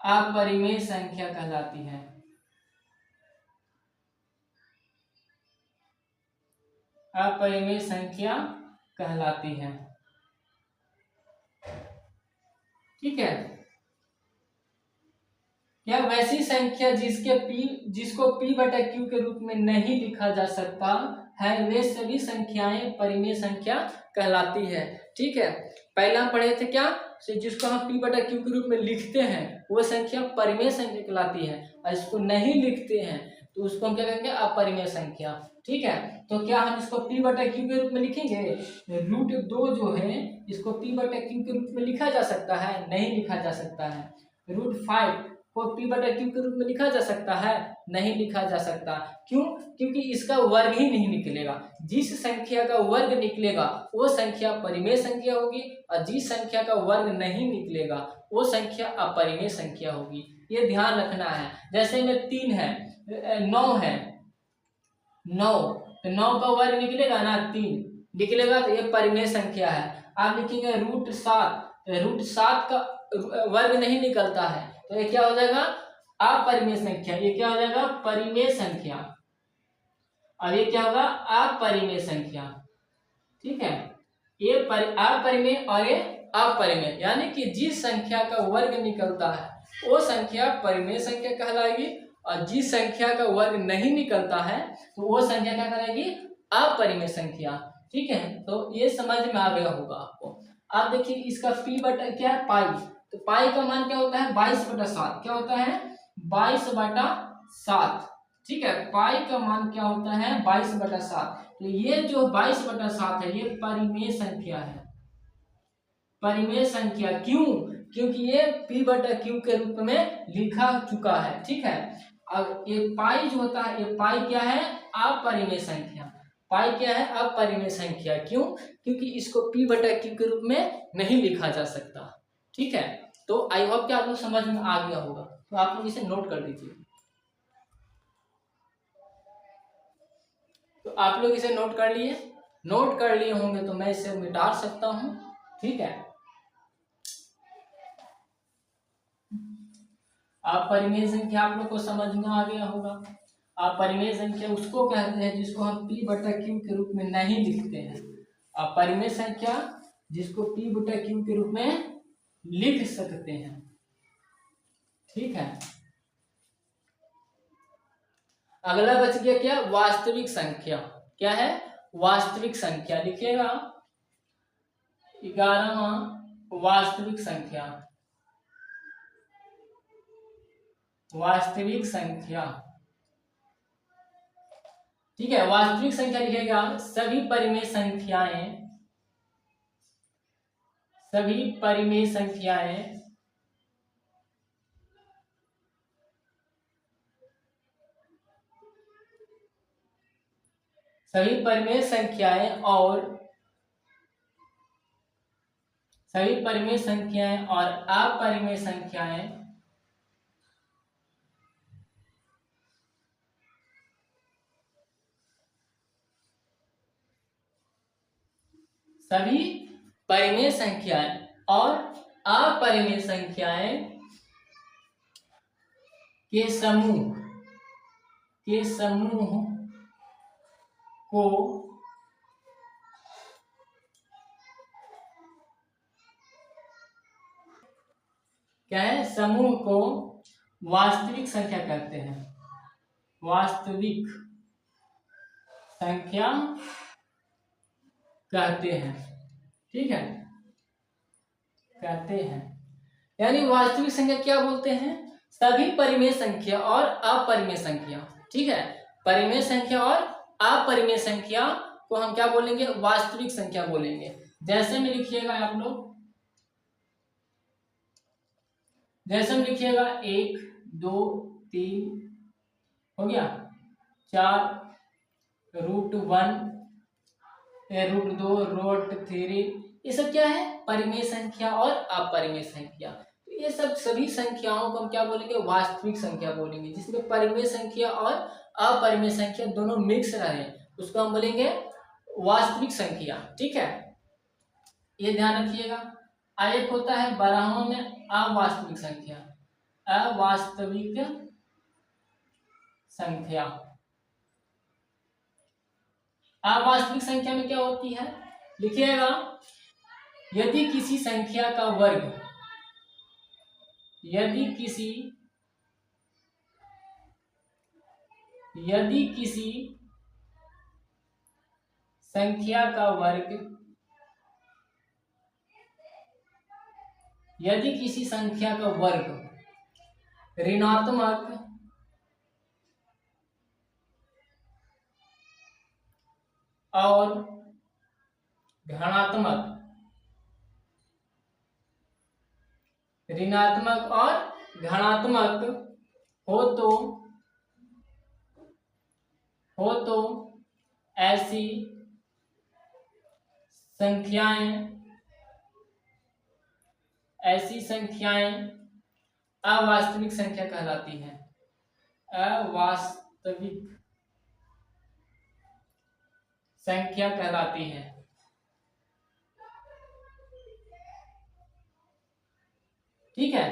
Speaker 1: अपरिमेय संख्या कहलाती है। अपरिमेय संख्या कहलाती है। ठीक है, या वैसी संख्या जिसको P/Q के रूप में नहीं लिखा जा सकता है, वे सभी संख्याएं परिमेय संख्या कहलाती है। ठीक है, पहले हम पढ़े थे क्या, जिसको हम P/Q के रूप में लिखते हैं वो संख्या परिमेय संख्या कहलाती है, और इसको नहीं लिखते हैं तो उसको हम क्या कहेंगे, अपरिमेय संख्या। ठीक है, तो क्या हम इसको P/Q के रूप में लिखेंगे, √2 जो है इसको P/Q के रूप में लिखा जा सकता है, नहीं लिखा जा सकता है। √5 को P/Q के रूप में लिखा जा सकता है, नहीं लिखा जा सकता। क्यों, क्योंकि इसका वर्ग ही नहीं निकलेगा। जिस संख्या का वर्ग निकलेगा वो संख्या परिमेय संख्या होगी, और जिस संख्या का वर्ग नहीं निकलेगा वो संख्या अपरिमेय संख्या होगी। ये ध्यान रखना है। जैसे में 3 है, 9 है, 9 तो 9 का वर्ग निकलेगा ना, 3 निकलेगा, तो ये परिमेय संख्या है। आप लिखेंगे √7, √7 का वर्ग नहीं निकलता है, तो ये क्या हो जाएगा, अपरिमेय संख्या। ये क्या हो जाएगा, परिमेय संख्या। और ये क्या होगा, अपरिमेय संख्या। ठीक है, ये अपरिमेय और ये अपरिमेय, यानी कि जिस संख्या का वर्ग निकलता है वो संख्या परिमेय संख्या कहलाएगी, और जिस संख्या का वर्ग नहीं निकलता है तो वो संख्या क्या कहलाएगी, अपरिमेय संख्या। ठीक है, तो ये समझ में आ गया होगा आपको। आप देखिए इसका क्या है, पाई। तो पाई का मान क्या होता है, 22/7। क्या होता है, 22/7। ठीक है, पाई का मान क्या होता है, 22/7। तो ये जो 22/7 है ये परिमेय संख्या है, परिमेय संख्या। क्यों, क्योंकि ये P/Q के रूप में लिखा चुका है। ठीक है, अब ये पाई जो होता है, ये पाई क्या है, अपरिमेय संख्या। पाई क्या है, अपरिमेय संख्या। क्यों? क्योंकि इसको p बटा q के रूप में नहीं लिखा जा सकता। ठीक है, तो आई होप कि आप लोग समझ में आ गया होगा, तो आप लोग इसे नोट कर लीजिए। तो आप लोग इसे नोट कर लिए, नोट कर लिए होंगे तो मैं इसे मिटा सकता हूं। ठीक है, अपरिमेय संख्या आप लोग को समझ में आ गया होगा। अपरिमेय संख्या उसको कहते हैं जिसको हम p बटा q के रूप में नहीं लिखते हैं। अपरिमेय संख्या जिसको p बटा q के रूप में लिख सकते हैं। ठीक है, अगला बच गया क्या, वास्तविक संख्या। क्या है, वास्तविक संख्या। लिखिएगा 11वां वास्तविक संख्या। वास्तविक संख्या, ठीक है, वास्तविक संख्या लिखेगा सभी परिमेय संख्याएं, सभी परिमेय संख्याएं सभी परिमेय संख्याएं और सभी परिमेय संख्याएं और अपरिमेय संख्याएं सभी परिमेय संख्याएं और अपरिमेय संख्याएं के समूह को क्या है, समूह को वास्तविक संख्या कहते हैं। वास्तविक संख्या कहते हैं। ठीक है, कहते हैं, यानी वास्तविक संख्या क्या बोलते हैं, सभी परिमेय संख्या और अपरिमेय संख्या। ठीक है, परिमेय संख्या और अपरिमेय संख्या को हम क्या बोलेंगे, वास्तविक संख्या बोलेंगे। जैसे में लिखिएगा आप लोग, जैसे में लिखिएगा 1 2 3 हो गया, 4 √1 √2 √3, ये सब क्या है, परिमेय संख्या और अपरिमेय संख्या। तो ये सब सभी संख्याओं को हम क्या बोलेंगे, वास्तविक संख्या बोलेंगे। जिसमें परिमेय संख्या और अपरिमेय संख्या दोनों मिक्स रहे उसको हम बोलेंगे वास्तविक संख्या। ठीक है, ये ध्यान रखिएगा। एक होता है बारहवां में अवास्तविक संख्या। अवास्तविक संख्या, अवास्तविक संख्या में क्या होती है, लिखिएगा यदि किसी संख्या का वर्ग, यदि किसी संख्या का वर्ग, यदि किसी संख्या का वर्ग ऋणात्मक और धनात्मक, ऋणात्मक और धनात्मक हो तो ऐसी संख्याएं अवास्तविक संख्या कहलाती हैं। अवास्तविक संख्या कहलाती है। ठीक है,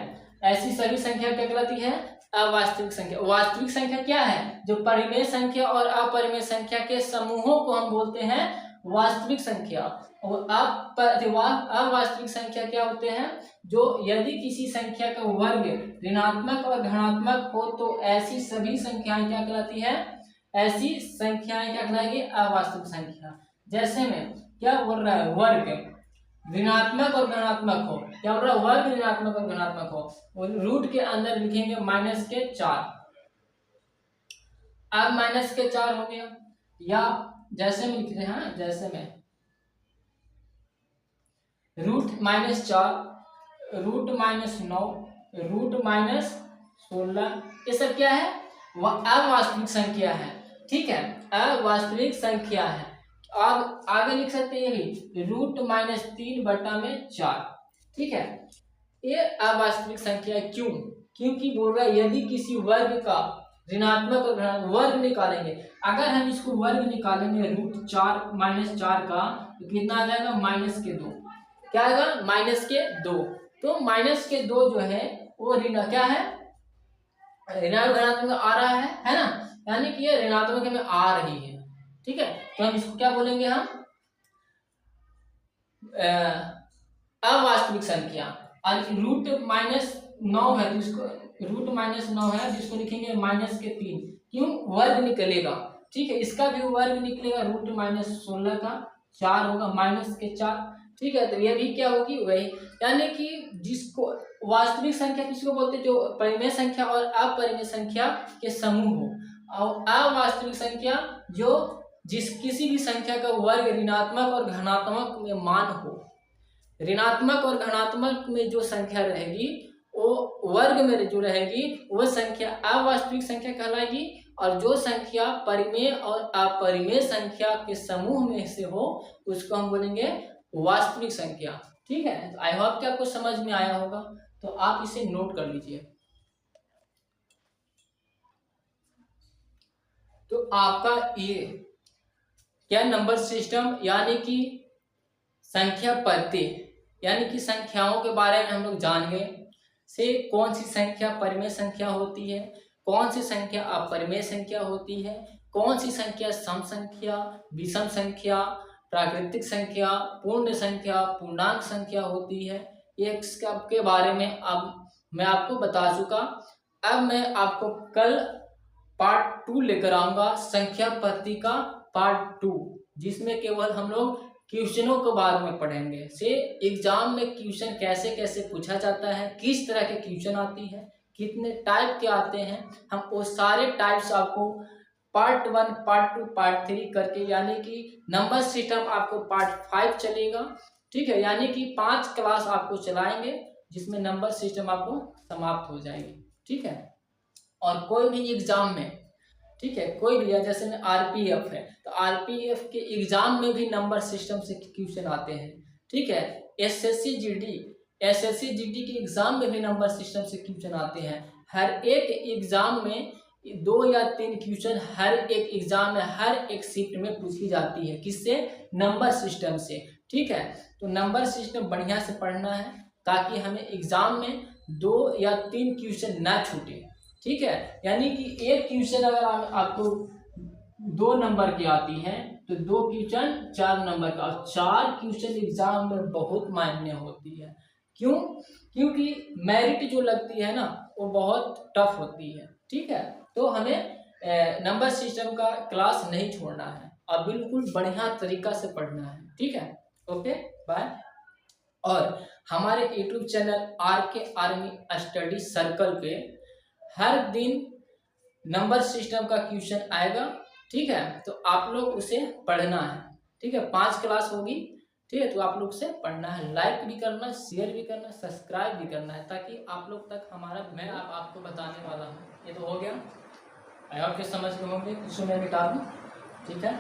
Speaker 1: ऐसी सभी संख्या क्या कहलाती है, अवास्तविक संख्या। वास्तविक संख्या क्या है, जो परिमेय संख्या और अपरिमेय संख्या के समूहों को हम बोलते हैं वास्तविक संख्या। और अवास्तविक संख्या क्या होते हैं, जो यदि किसी संख्या का वर्ग ऋणात्मक और धनात्मक हो तो ऐसी सभी संख्याएं क्या कहलाती है, ऐसी संख्याएं क्या कहलाएगी, अवास्तविक संख्या। जैसे में क्या बोल रहा है, वर्ग ऋणात्मक और धनात्मक हो, क्या बोल रहा है, वर्ग ऋणात्मक और धनात्मक हो, और रूट के अंदर लिखेंगे -4। अब -4 हो गया, या जैसे में लिख रहे हैं, जैसे में रूट -4 रूट -9 रूट -16, ये सब क्या है, वह अवास्तविक संख्या है, ठीक है, अवास्तविक संख्या है। अब आगे लिख सकते हैं ये √-3/4, ठीक है। ये अवास्तविक संख्या क्यों? क्योंकि बोल रहा है यदि किसी वर्ग का ऋणात्मक और धनात्मक वर्ग निकालेंगे, अगर हम इसको वर्ग निकालेंगे √4 का तो कितना आ जाएगा? -2। क्या आएगा? -2। तो -2 जो है वो ऋण क्या है? ऋणात्मक धनात्मक में आ रहा है ना, यानी कि ये ऋणात्मक में आ रही है, ठीक है। तो हम इसको क्या बोलेंगे? हम अवास्तविक संख्या। और √-9 है तो इसको √-9 है जिसको लिखेंगे -3। क्यों? वर्ग निकलेगा, ठीक है, इसका भी वर्ग निकलेगा, √-16 का 4 होगा, -4, ठीक है। तो ये भी क्या होगी? वही, यानी कि जिसको वास्तविक संख्या किसको बोलते हैं? जो परिमेय संख्या और अपरिमेय संख्या के समूह हो। और अवास्तविक संख्या जो किसी भी संख्या का वर्ग ऋणात्मक और धनात्मक में मान हो। ऋणात्मक और धनात्मक में जो संख्या रहेगी वो वर्ग में जो रहेगी वो संख्या अवास्तविक संख्या कहलाएगी, और जो संख्या परिमेय और अपरिमेय संख्या के समूह में से हो उसको हम बोलेंगे वास्तविक संख्या, ठीक है। तो आई होप कि आपको समझ में आया होगा, तो आप इसे नोट कर लीजिए। तो आपका ये क्या नंबर सिस्टम यानी कि संख्या पद्धति यानी कि संख्याओं के बारे में हम लोग जान गए से कौन सी संख्या परिमेय संख्या होती है, कौन सी संख्या अपरिमेय संख्या होती है, कौन सी संख्या सम संख्या, विषम संख्या, प्राकृतिक संख्या, पूर्ण संख्या, पूर्णांक संख्या होती है। ये सबके बारे में अब मैं आपको बता चुका। अब मैं आपको कल पार्ट 2 लेकर आऊंगा, संख्या पद्धति का पार्ट 2, जिसमें केवल हम लोग क्वेश्चनों के बारे में पढ़ेंगे से एग्जाम में क्वेश्चन कैसे कैसे पूछा जाता है, किस तरह के क्वेश्चन आती है, कितने टाइप के आते हैं, हम वो सारे टाइप्स आपको पार्ट 1, पार्ट 2, पार्ट 3 करके, यानी कि नंबर सिस्टम आपको पार्ट 5 चलेगा, ठीक है। यानी कि 5 क्लास आपको चलाएंगे जिसमें नंबर सिस्टम आपको समाप्त हो जाएगी, ठीक है। और कोई भी एग्जाम में, ठीक है, कोई भी, जैसे में आरपीएफ है तो आरपीएफ के एग्जाम में भी नंबर सिस्टम से क्वेश्चन आते हैं, ठीक है। एसएससी जीडी के एग्जाम में भी नंबर सिस्टम से क्वेश्चन आते हैं। हर एक एग्जाम में 2 या 3 क्वेश्चन हर एक एग्जाम में हर एक शिफ्ट में पूछी जाती है, किससे? नंबर सिस्टम से, ठीक है। तो नंबर सिस्टम बढ़िया से पढ़ना है ताकि हमें एग्जाम में 2 या 3 क्वेश्चन ना छूटे, ठीक है। यानी कि एक क्वेश्चन अगर आपको 2 नंबर की आती है तो 2 क्वेश्चन 4 नंबर का, और 4 क्वेश्चन एग्जाम में बहुत मायने होती है। क्यों? क्योंकि मेरिट जो लगती है ना वो बहुत टफ होती है, ठीक है। तो हमें नंबर सिस्टम का क्लास नहीं छोड़ना है और बिल्कुल बढ़िया तरीका से पढ़ना है, ठीक है। Okay, bye. और हमारे YouTube channel RK army study circle पे हर दिन नंबर सिस्टम का क्वेश्चन आएगा, ठीक है। तो आप लोग उसे पढ़ना है, ठीक है। 5 क्लास होगी, ठीक है। तो आप लोग से पढ़ना है, लाइक भी करना, शेयर भी करना, सब्सक्राइब भी करना है, ताकि आप लोग तक हमारा मैं आपको बताने वाला हूँ। ये तो हो गया, आई होप के समझ में होंगे। इसको मैं मिटा दूँ, ठीक है।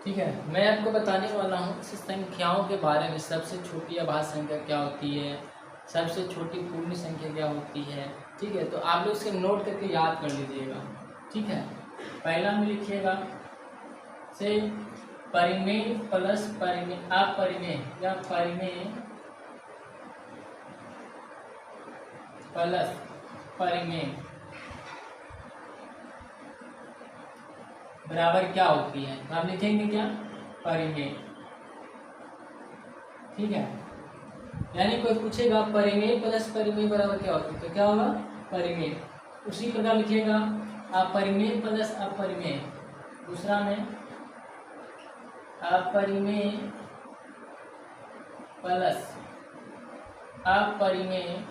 Speaker 1: ठीक है, मैं आपको बताने वाला हूँ संख्याओं के बारे में। सबसे छोटी अभाज्य संख्या क्या होती है, सबसे छोटी पूर्ण संख्या क्या होती है, ठीक है। तो आप लोग इसे नोट करके याद कर लीजिएगा, ठीक है। पहला में लिखिएगा से परिमेय प्लस परिमेय अपरिमेय या परिमेय प्लस परिमेय बराबर क्या होती है। तो आप लिखेंगे क्या? परिमेय, ठीक है। यानी कोई पूछेगा परिमेय प्लस परिमेय बराबर क्या होती है, तो क्या होगा? परिमेय। उसी प्रकार लिखिएगा अपरिमेय प्लस अपरिमेय, दूसरा में अपरिमेय प्लस अपरिमेय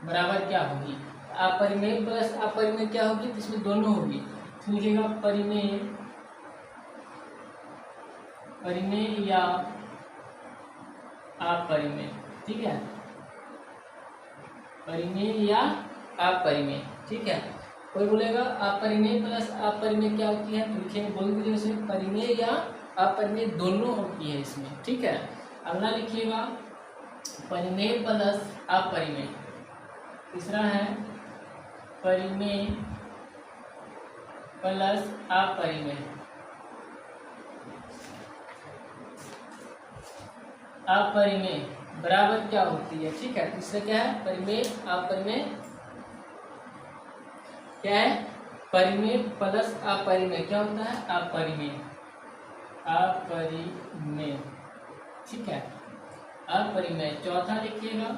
Speaker 1: बराबर क्या होगी? अपरिमेय प्लस अपरिमेय क्या होगी? इसमें दोनों होगी, तो लिखिएगा परिमेय, परिमेय या अपरिमेय, ठीक है, परिमेय या अपरिमेय, ठीक है। कोई बोलेगा अपरिमेय प्लस अपरिमेय क्या होती है, तो लिखेंगे बोल दीजिए उसे परिमेय या अपरिमेय दोनों होती है इसमें, ठीक है। अगला लिखिएगा परिमेय प्लस अपरिमेय, तीसरा है परिमेय प्लस अपरिमेय। अपरिमेय बराबर क्या होती है, ठीक है। इससे क्या है परिमेय अपरिमेय, क्या है परिमेय प्लस अपरिमेय क्या होता है अपरिमेय, अपरिमेय, ठीक है, अपरिमेय। चौथा लिखिएगा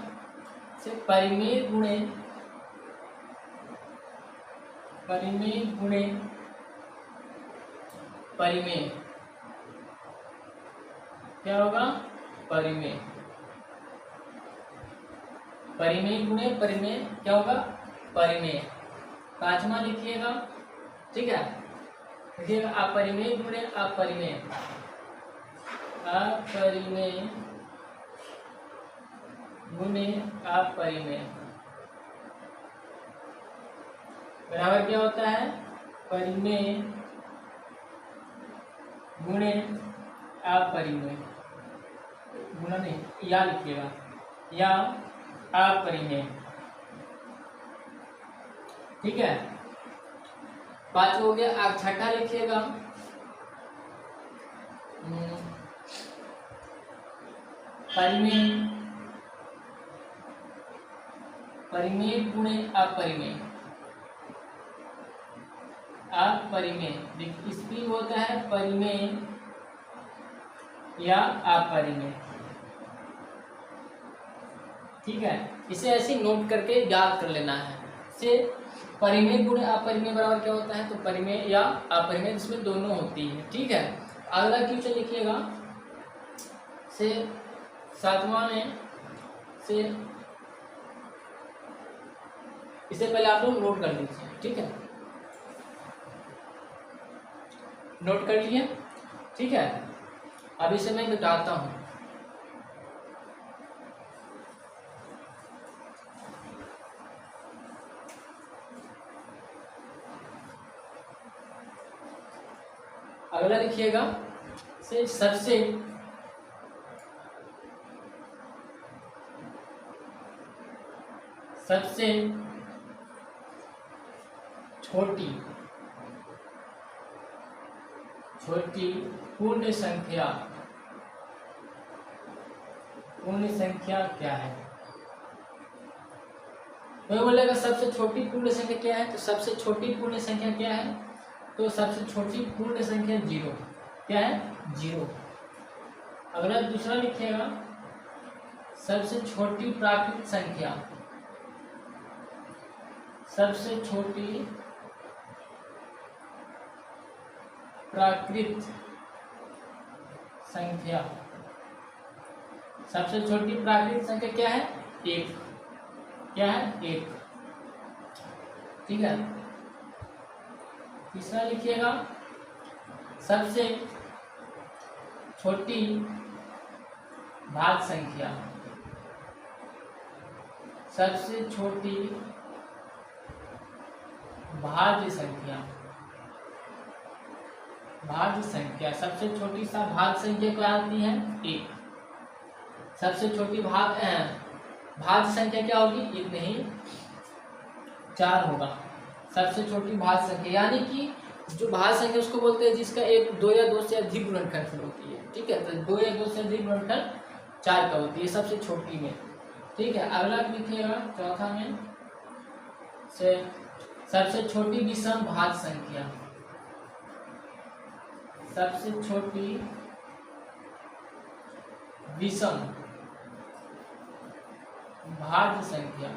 Speaker 1: से परिमेय गुणे, परिमेय गुणे परिमेय क्या होगा परिमेय, परिमेय गुणे परिमेय क्या होगा परिमेय। पांचवा लिखिएगा, ठीक है, लिखिएगा अपरिमेय गुणे अपरिमेय, अपरिमेय गुणे अपरिमेय बराबर क्या होता है परिमेय गुणे अपरिमेय, गुणा नहीं या लिखिएगा या अपरिमेय, ठीक है। पांच हो गया। अब छठा लिखिएगा परिमेय, परिमेय गुणे अपरिमेय, अपरिमेय इसकी होता है परिमेय या अपरिमेय, ठीक है। इसे ऐसे नोट करके याद कर लेना है। से परिमेय गुणे अपरिमेय बराबर क्या होता है, तो परिमेय या अपरिमेय इसमें दोनों होती है, ठीक है। अगला क्वेश्चन लिखिएगा से सातवां में से, इसे पहले आप लोग नोट कर लीजिए, ठीक है, नोट कर लिए, ठीक है। अब इसे मैं बताता हूं। अगला लिखिएगा से सबसे सबसे छोटी छोटी पूर्ण संख्या, पूर्ण संख्या क्या है। तो बोलेगा सबसे छोटी पूर्ण संख्या क्या है, तो सबसे छोटी पूर्ण संख्या क्या है, तो सबसे छोटी पूर्ण संख्या 0 क्या है 0। अगला दूसरा लिखिएगा सबसे छोटी प्राकृत संख्या, सबसे छोटी प्राकृत संख्या, सबसे छोटी प्राकृत संख्या क्या है 1, क्या है 1, ठीक है। तीसरा लिखिएगा सबसे छोटी भाज्य संख्या, सबसे छोटी भाज्य संख्या, भाज्य संख्या सबसे छोटी सा भाज्य संख्या क्या आती है 1। सबसे छोटी भाज्य संख्या क्या होगी 1 नहीं 4 होगा। सबसे छोटी भाज्य संख्या यानी कि जो भाज्य संख्या उसको बोलते हैं जिसका 1, 2 या 2 से अधिक गुणनखंड होती है, ठीक है। तो 2 या 2 से अधिक गुणनखंड 4 का होती है सबसे छोटी में, ठीक है। अगला लिखिएगा चौथा में से सबसे छोटी विषम भाज्य संख्या, सबसे छोटी विषम भाज्य संख्या,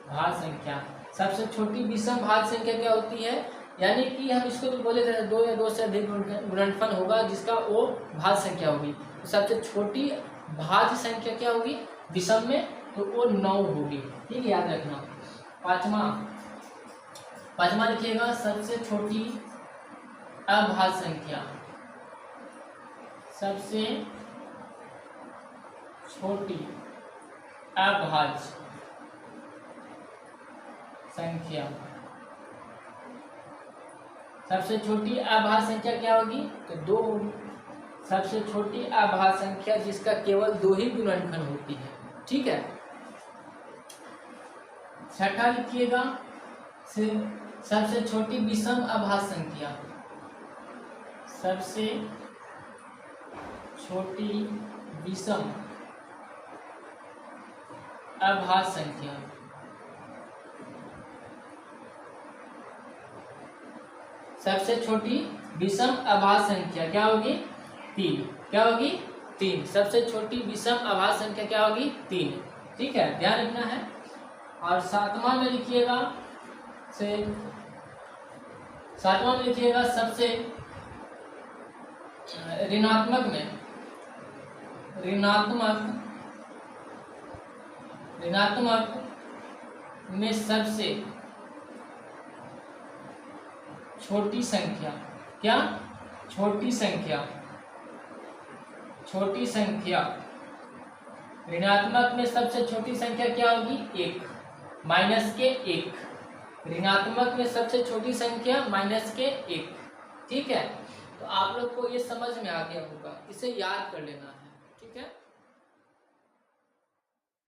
Speaker 1: भाज्य संख्या सबसे छोटी विषम भाज्य संख्या क्या होती है, यानी कि हम इसको तो बोले थे 2 या 2 से अधिक गुणनफल होगा जिसका वो भाज्य संख्या होगी। तो सबसे छोटी भाज्य संख्या क्या होगी विषम में, तो वो 9 होगी, ठीक है, याद रखना। पांचवा पांचवा लिखिएगा सबसे छोटी अभाज्य संख्या, सबसे छोटी अभाज्य संख्या। सबसे छोटी अभाज्य संख्या क्या होगी? तो 2 होगी। सबसे छोटी अभाज्य संख्या जिसका केवल 2 ही गुणनखंड होती है, ठीक है। छठा लिखिएगा सबसे छोटी विषम अभाज्य संख्या, सबसे छोटी विषम अभाज्य संख्या। सबसे छोटी विषम अभाज्य संख्या क्या होगी? 3। क्या होगी? 3। सबसे छोटी विषम अभाज्य संख्या क्या होगी? 3। ठीक है, ध्यान रखना है। और सातवां में लिखिएगा सबसे ऋणात्मक में सबसे छोटी संख्या। क्या? छोटी संख्या। ऋणात्मक में सबसे छोटी संख्या क्या होगी? 1 माइनस के 1। ऋणात्मक में सबसे छोटी संख्या माइनस के 1। ठीक है, तो आप लोग को ये समझ में आ गया होगा, इसे याद कर लेना।